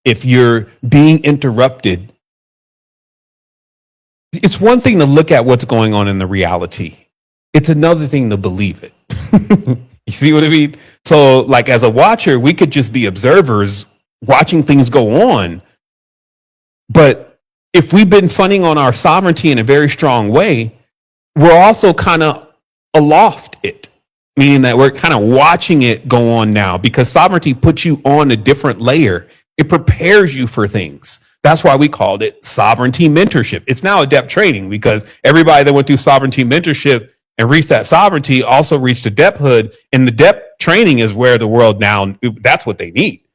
If you're being interrupted, it's one thing to look at what's going on in the reality. It's another thing to believe it. You see what I mean? So like as a watcher, we could just be observers watching things go on. But if we've been funding on our sovereignty in a very strong way, we're also kind of aloft it, meaning that we're kind of watching it go on now, because sovereignty puts you on a different layer. It prepares you for things. That's why we called it sovereignty mentorship. It's now adept training, because everybody that went through sovereignty mentorship and reached that sovereignty also reached adepthood. And the adept training is where the world now, that's what they need,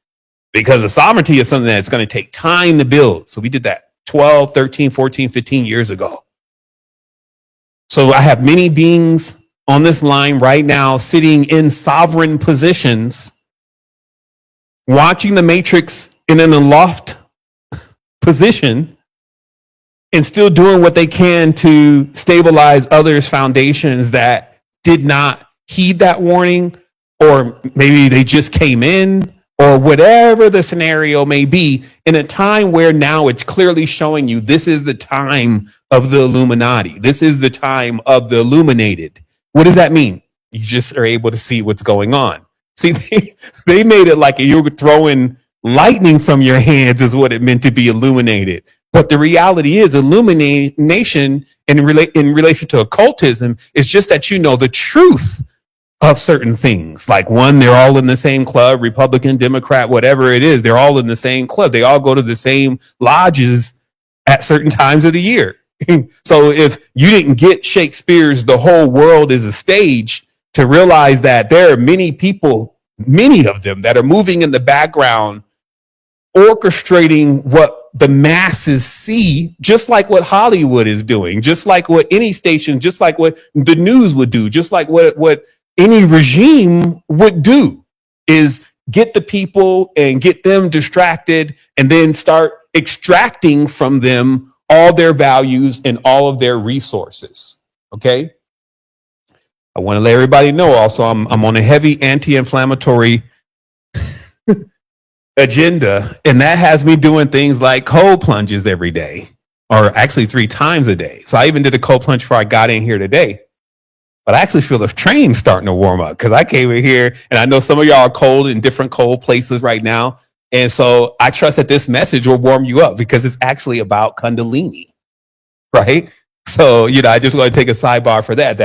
because the sovereignty is something that's going to take time to build. So we did that 12, 13, 14, 15 years ago. So I have many beings on this line right now sitting in sovereign positions, watching the matrix in an aloft position and still doing what they can to stabilize others' foundations that did not heed that warning, or maybe they just came in, or whatever the scenario may be, in a time where now it's clearly showing you this is the time of the Illuminati. This is the time of the illuminated. What does that mean? You just are able to see what's going on. See, they made it like you were throwing lightning from your hands is what it meant to be illuminated. But the reality is illumination in relation to occultism is just that you know the truth of certain things. Like one, they're all in the same club, Republican, Democrat, whatever it is, they're all in the same club. They all go to the same lodges at certain times of the year. So if you didn't get Shakespeare's The Whole World is a Stage to realize that there are many people, many of them that are moving in the background, orchestrating what the masses see, just like what Hollywood is doing, just like what any station, just like what the news would do, just like what any regime would do, is get the people and get them distracted and then start extracting from them all their values and all of their resources. Okay. I want to let everybody know also, I'm on a heavy anti-inflammatory agenda, and that has me doing things like cold plunges every day, or actually 3 times a day. So I even did a cold plunge before I got in here today. But I actually feel the train starting to warm up, because I came in here and I know some of y'all are cold in different cold places right now. And so I trust that this message will warm you up, because it's actually about Kundalini, right? So, I just want to take a sidebar for that,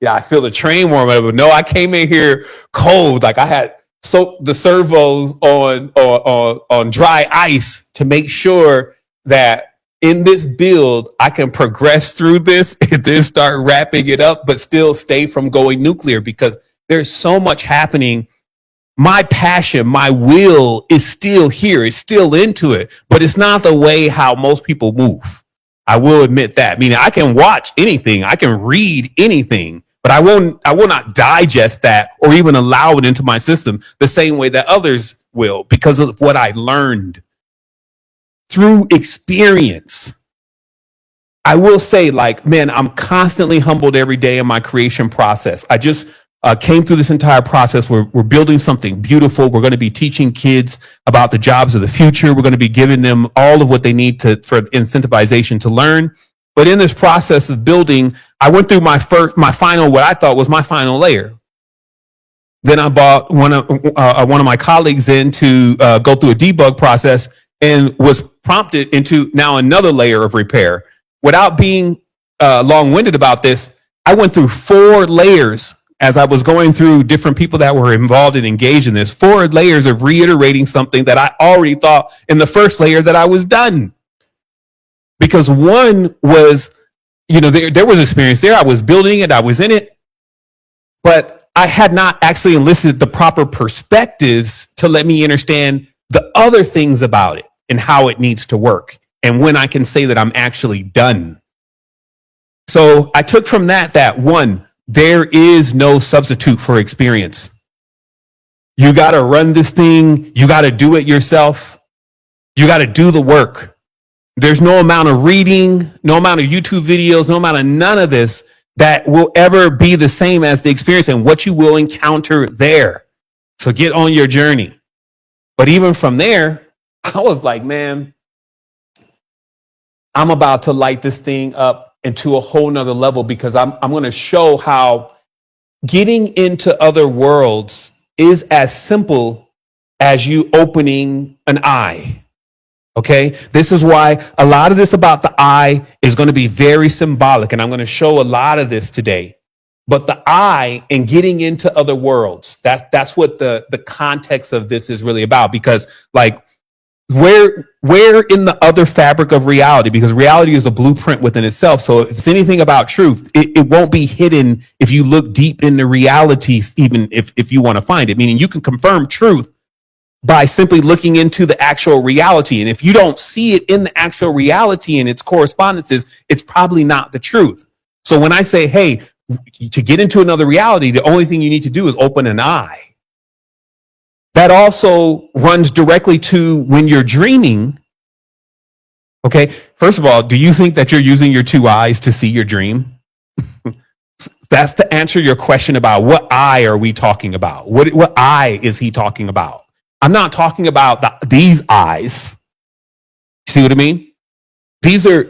I feel the train warm up. But no, I came in here cold. Like I had soaked the servos on dry ice to make sure that in this build, I can progress through this and then start wrapping it up, but still stay from going nuclear, because there's so much happening. My passion, my will is still here. It's still into it, but it's not the way how most people move. I will admit that. Meaning I can watch anything. I can read anything, but I will not digest that or even allow it into my system the same way that others will, because of what I learned through experience. I will say, man, I'm constantly humbled every day in my creation process. I just came through this entire process. We're building something beautiful. We're going to be teaching kids about the jobs of the future. We're going to be giving them all of what they need for incentivization to learn. But in this process of building, I went through what I thought was my final layer. Then I brought one of my colleagues in to go through a debug process, and was prompted into now another layer of repair. Without being long-winded about this, I went through 4 layers as I was going through different people that were involved and engaged in this. 4 layers of reiterating something that I already thought in the first layer that I was done. Because one was, there was experience there. I was building it. I was in it. But I had not actually enlisted the proper perspectives to let me understand the other things about it and how it needs to work and when I can say that I'm actually done. So I took from that one, there is no substitute for experience. You got to run this thing. You got to do it yourself. You got to do the work. There's no amount of reading, no amount of YouTube videos, no amount of none of this that will ever be the same as the experience and what you will encounter there. So get on your journey. But even from there, I was like, man, I'm about to light this thing up into a whole nother level, because I'm going to show how getting into other worlds is as simple as you opening an eye. Okay, this is why a lot of this about the eye is going to be very symbolic, and I'm going to show a lot of this today. But the eye and getting into other worlds, that's what the context of this is really about. Because like where in the other fabric of reality, because reality is a blueprint within itself. So if it's anything about truth, it won't be hidden if you look deep into realities, even if you want to find it. Meaning you can confirm truth by simply looking into the actual reality. And if you don't see it in the actual reality and its correspondences, it's probably not the truth. So when I say, hey, to get into another reality, the only thing you need to do is open an eye. That also runs directly to when you're dreaming. Okay, first of all, do you think that you're using your two eyes to see your dream? That's to answer your question about what eye are we talking about? What eye is he talking about? I'm not talking about these eyes. See what I mean? These are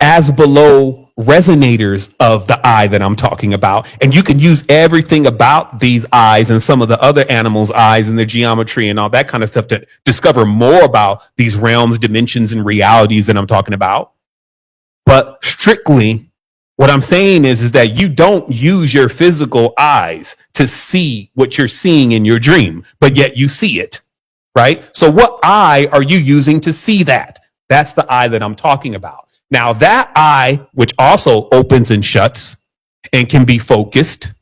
as below resonators of the eye that I'm talking about. And you can use everything about these eyes and some of the other animals' eyes and their geometry and all that kind of stuff to discover more about these realms, dimensions, and realities that I'm talking about. But strictly, what I'm saying is that you don't use your physical eyes to see what you're seeing in your dream, but yet you see it, right? So what eye are you using to see that? That's the eye that I'm talking about. Now that eye, which also opens and shuts and can be focused,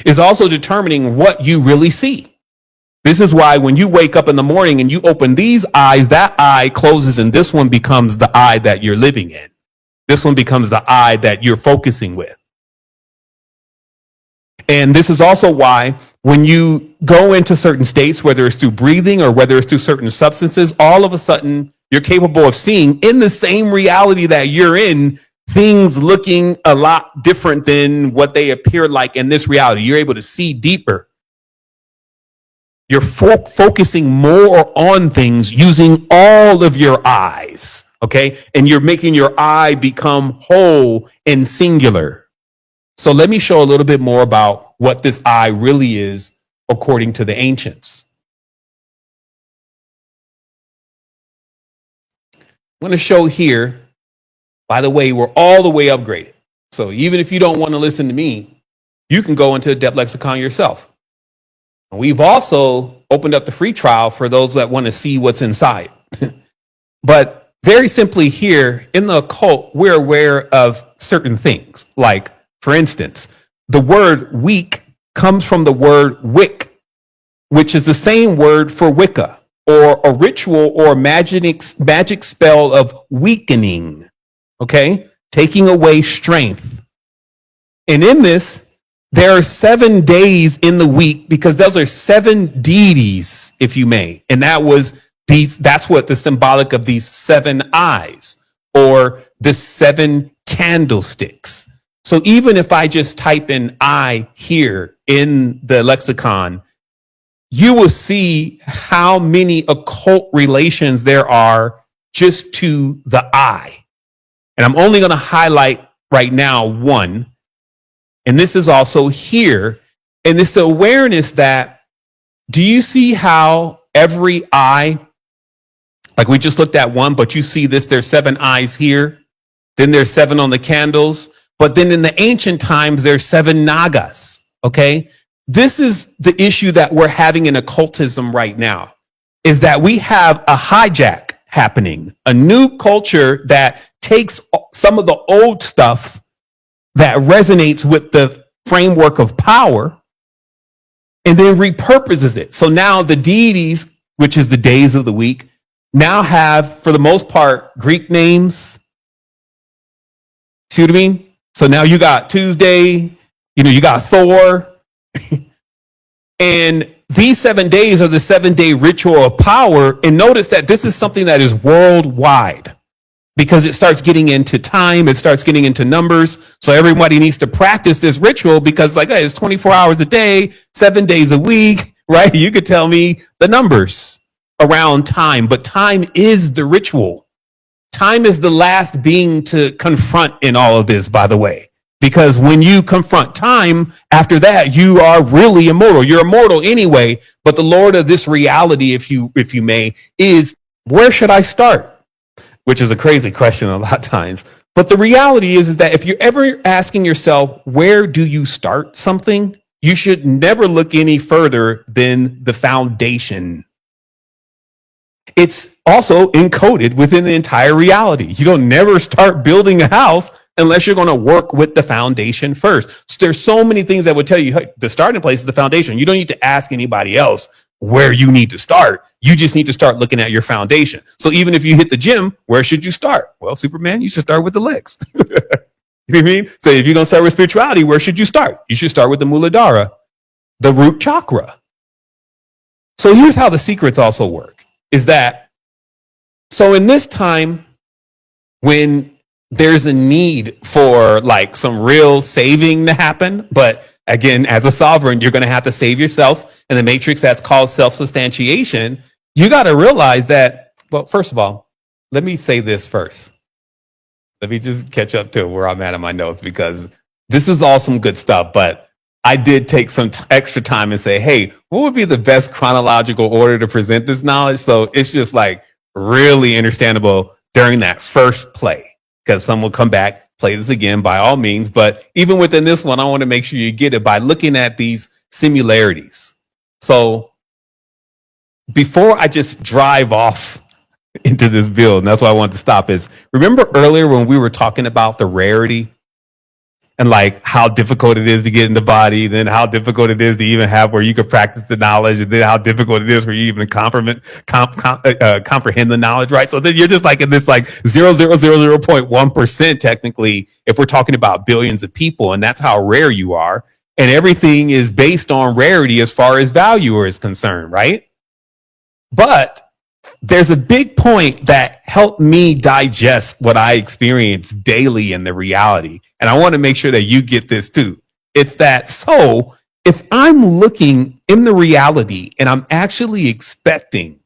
is also determining what you really see. This is why when you wake up in the morning and you open these eyes, that eye closes and this one becomes the eye that you're living in. This one becomes the eye that you're focusing with. And this is also why when you go into certain states, whether it's through breathing or whether it's through certain substances, all of a sudden you're capable of seeing in the same reality that you're in, things looking a lot different than what they appear like in this reality. You're able to see deeper. You're focusing more on things using all of your eyes. Okay, and you're making your eye become whole and singular. So let me show a little bit more about what this eye really is according to the ancients. I'm going to show here, by the way, we're all the way upgraded. So even if you don't want to listen to me, you can go into the Depth Lexicon yourself. We've also opened up the free trial for those that want to see what's inside. But very simply here in the occult, we're aware of certain things. Like, for instance, the word weak comes from the word wick, which is the same word for Wicca, or a ritual or magic spell of weakening, okay? Taking away strength. And in this, there are 7 days in the week because those are 7 deities, if you may. And that's what the symbolic of these 7 eyes or the 7 candlesticks. So even if I just type in eye here in the lexicon, you will see how many occult relations there are just to the eye. And I'm only going to highlight right now one. And this is also here. And this awareness that, do you see how every eye, like we just looked at one, but you see this, there's 7 eyes here. Then there's 7 on the candles. But then in the ancient times, there's 7 nagas. Okay. This is the issue that we're having in occultism right now, is that we have a hijack happening, a new culture that takes some of the old stuff that resonates with the framework of power and then repurposes it. So now the deities, which is the days of the week, now have, for the most part, Greek names. See what I mean? So now you got Tuesday, you got Thor. And these 7 days are the 7-day ritual of power. And notice that this is something that is worldwide because it starts getting into time. It starts getting into numbers. So everybody needs to practice this ritual because like, hey, it's 24 hours a day, 7 days a week, right? You could tell me the numbers around time, but time is the ritual. Time is the last being to confront in all of this, by the way. Because when you confront time, after that, you are really immortal. You're immortal anyway, but the Lord of this reality, if you may, is where should I start? Which is a crazy question a lot of times. But the reality is that if you're ever asking yourself, where do you start something? You should never look any further than the foundation. It's also encoded within the entire reality. You don't never start building a house unless you're going to work with the foundation first. So there's so many things that would tell you, hey, the starting place is the foundation. You don't need to ask anybody else where you need to start. You just need to start looking at your foundation. So even if you hit the gym, where should you start? Well, Superman, you should start with the legs. You know what I mean? So if you're going to start with spirituality, where should you start? You should start with the Muladhara, the root chakra. So here's how the secrets also work, is that, so in this time, when there's a need for like some real saving to happen, but again, as a sovereign, you're going to have to save yourself in the matrix that's called self-substantiation. You got to realize that, well, first of all, let me say this first. Let me just catch up to where I'm at in my notes because this is all some good stuff, but I did take some extra time and say, hey, what would be the best chronological order to present this knowledge? So it's just like really understandable during that first play. Because some will come back, play this again by all means. But even within this one, I want to make sure you get it by looking at these similarities. So before I just drive off into this build, and that's why I wanted to stop, is remember earlier when we were talking about the rarity and like how difficult it is to get in the body, then how difficult it is to even have where you could practice the knowledge, and then how difficult it is for you even comprehend the knowledge, right? So then you're just like in this like 0.1% technically, if we're talking about billions of people, and that's how rare you are. And everything is based on rarity as far as value is concerned, right? But there's a big point that helped me digest what I experience daily in the reality. And I want to make sure that you get this too. It's that, so if I'm looking in the reality and I'm actually expecting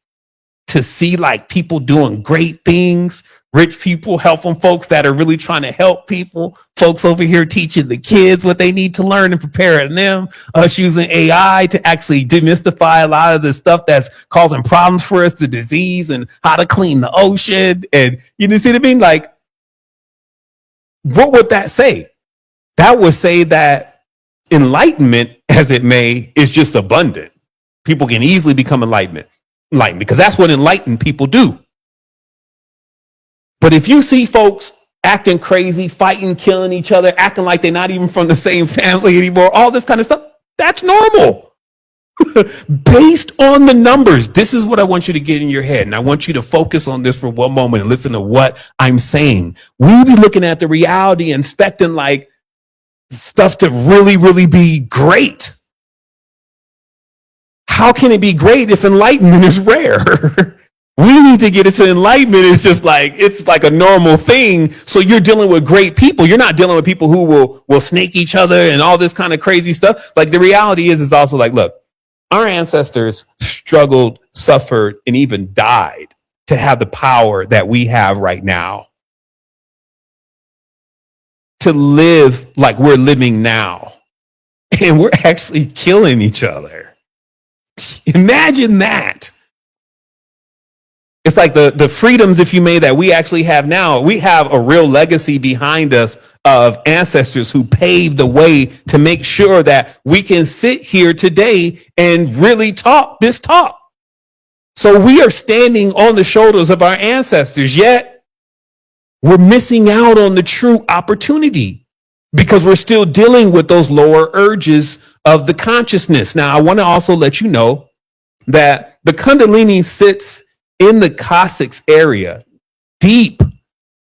to see like people doing great things, rich people helping folks that are really trying to help people, folks over here teaching the kids what they need to learn and preparing them, us using AI to actually demystify a lot of the stuff that's causing problems for us, the disease and how to clean the ocean. And you see what I mean? Like, what would that say? That would say that enlightenment, as it may, is just abundant. People can easily become enlightened because that's what enlightened people do. But if you see folks acting crazy, fighting, killing each other, acting like they're not even from the same family anymore, all this kind of stuff, that's normal. Based on the numbers, this is what I want you to get in your head. And I want you to focus on this for one moment and listen to what I'm saying. We'll be looking at the reality and expecting like stuff to really, really be great. How can it be great if enlightenment is rare? We need to get into enlightenment. It's just like, it's like a normal thing. So you're dealing with great people. You're not dealing with people who will snake each other and all this kind of crazy stuff. Like the reality is also like, look, our ancestors struggled, suffered, and even died to have the power that we have right now. To live like we're living now. And we're actually killing each other. Imagine that. It's like the freedoms, if you may, that we actually have now. We have a real legacy behind us of ancestors who paved the way to make sure that we can sit here today and really talk this talk. So we are standing on the shoulders of our ancestors, yet we're missing out on the true opportunity. because we're still dealing with those lower urges of the consciousness. Now, I want to also let you know that the Kundalini sits in the coccyx area, deep,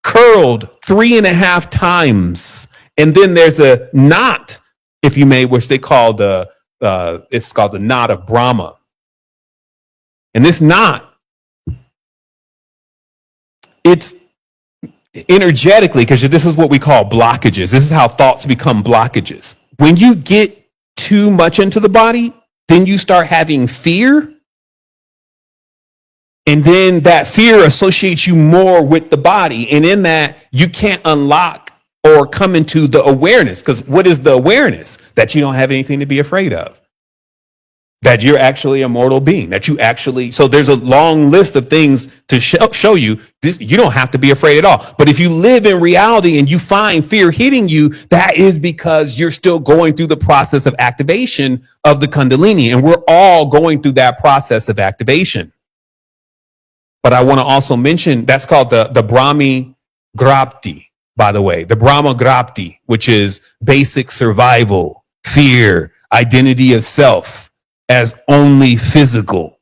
curled 3.5 times. And then there's a knot, if you may, which they call it's called the knot of Brahma. And this knot, it's energetically, because this is what we call blockages. This is how thoughts become blockages. When you get too much into the body, then you start having fear. And then that fear associates you more with the body. And in that, you can't unlock or come into the awareness. Because what is the awareness? That you don't have anything to be afraid of. That you're actually a mortal being. That you actually, so there's a long list of things to show you this. You don't have to be afraid at all. But if you live in reality and you find fear hitting you, that is because you're still going through the process of activation of the Kundalini. And we're all going through that process of activation. But I want to also mention that's called the Brahmi Grapti, by the way, the Brahma Grapti, which is basic survival, fear, identity of self as only physical.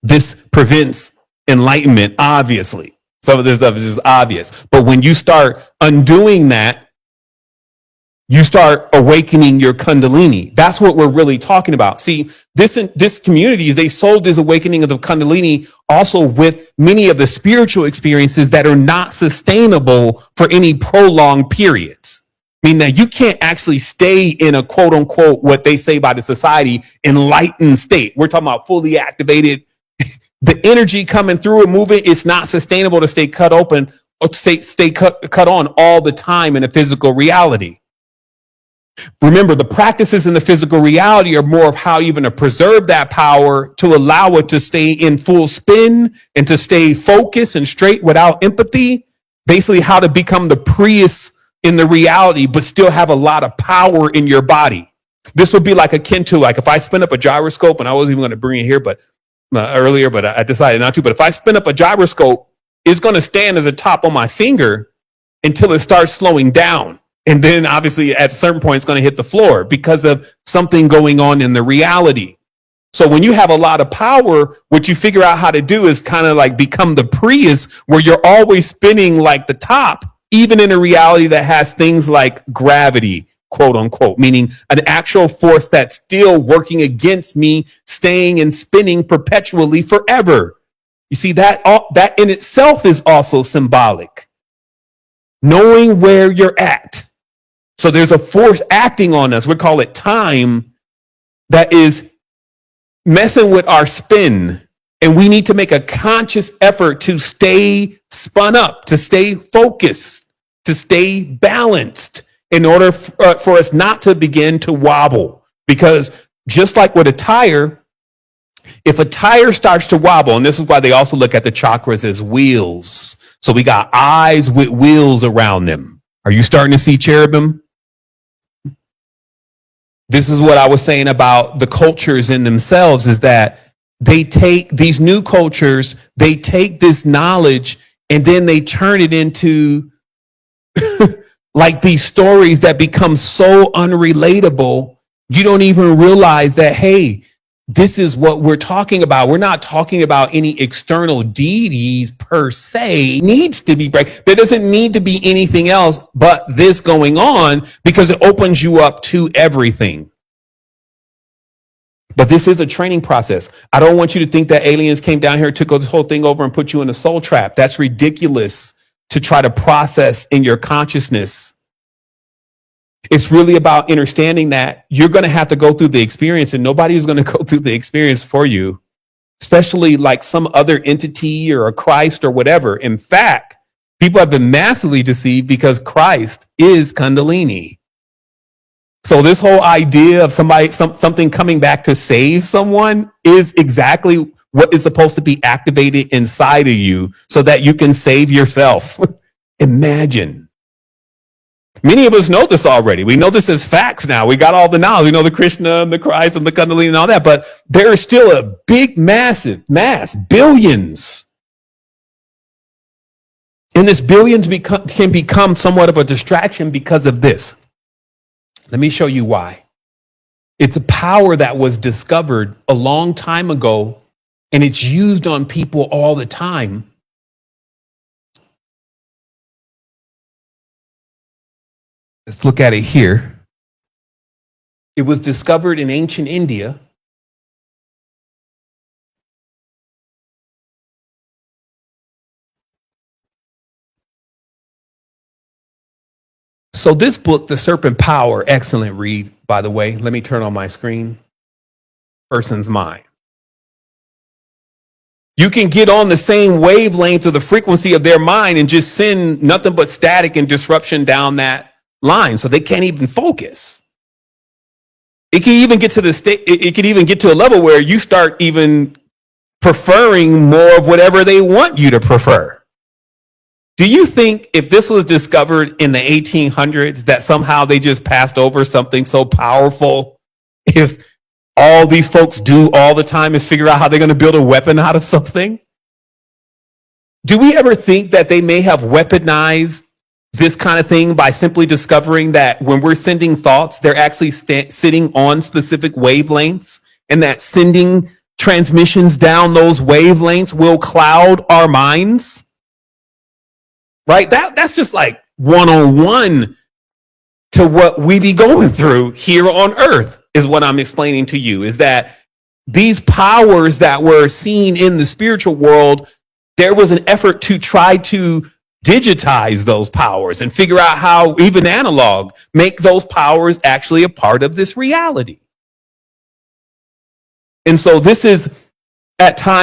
This prevents enlightenment, obviously. Some of this stuff is just obvious. But when you start undoing that, you start awakening your Kundalini. That's what we're really talking about. See, this community, they sold this awakening of the Kundalini also with many of the spiritual experiences that are not sustainable for any prolonged periods. Meaning that you can't actually stay in a quote unquote, what they say by the society, enlightened state. We're talking about fully activated. The energy coming through and moving, it's not sustainable to stay cut open or stay cut on all the time in a physical reality. Remember, the practices in the physical reality are more of how even to preserve that power, to allow it to stay in full spin and to stay focused and straight without empathy. Basically, how to become the Prius in the reality, but still have a lot of power in your body. This would be like akin to, like if I spin up a gyroscope, and I wasn't even going to bring it here, but earlier, but I decided not to. But if I spin up a gyroscope, it's going to stand as a top on my finger until it starts slowing down. And then obviously at a certain point, it's going to hit the floor because of something going on in the reality. So when you have a lot of power, what you figure out how to do is kind of like become the Prius, where you're always spinning like the top, even in a reality that has things like gravity, quote unquote, meaning an actual force that's still working against me, staying and spinning perpetually forever. You see, that in itself is also symbolic. Knowing where you're at. So there's a force acting on us. We call it time, that is messing with our spin. And we need to make a conscious effort to stay spun up, to stay focused, to stay balanced in order for us not to begin to wobble. Because just like with a tire, if a tire starts to wobble, and this is why they also look at the chakras as wheels. So we got eyes with wheels around them. Are you starting to see cherubim? This is what I was saying about the cultures in themselves, is that they take these new cultures, they take this knowledge and then they turn it into like these stories that become so unrelatable. You don't even realize that, hey, this is what we're talking about. We're not talking about any external deities per se. Needs to be break. There doesn't need to be anything else but this going on, because it opens you up to everything. But this is a training process. I don't want you to think that aliens came down here, took this whole thing over and put you in a soul trap. That's ridiculous to try to process in your consciousness. It's really about understanding that you're going to have to go through the experience, and nobody is going to go through the experience for you, especially like some other entity or a Christ or whatever. In fact, people have been massively deceived because Christ is Kundalini. So this whole idea of something coming back to save someone is exactly what is supposed to be activated inside of you so that you can save yourself. Imagine. Many of us know this already. We know this as facts now. We got all the knowledge. We know the Krishna and the Christ and the Kundalini and all that, but there is still a big, massive mass, billions. And this billions can become somewhat of a distraction because of this. Let me show you why. It's a power that was discovered a long time ago, and it's used on people all the time. Let's look at it here. It was discovered in ancient India. So this book, The Serpent Power, excellent read, by the way. Let me turn on my screen. Person's mind. You can get on the same wavelength or the frequency of their mind and just send nothing but static and disruption down that line, so they can't even focus. It can even get to the state. It can even get to a level where you start even preferring more of whatever they want you to prefer. Do you think if this was discovered in the 1800s that somehow they just passed over something so powerful? If all these folks do all the time is figure out how they're going to build a weapon out of something? Do we ever think that they may have weaponized this kind of thing by simply discovering that when we're sending thoughts, they're actually sitting on specific wavelengths, and that sending transmissions down those wavelengths will cloud our minds? Right? That's just like one-on-one to what we be going through here on earth, is what I'm explaining to you, is that these powers that were seen in the spiritual world, there was an effort to try to digitize those powers and figure out how, even analog, make those powers actually a part of this reality. And so this is at times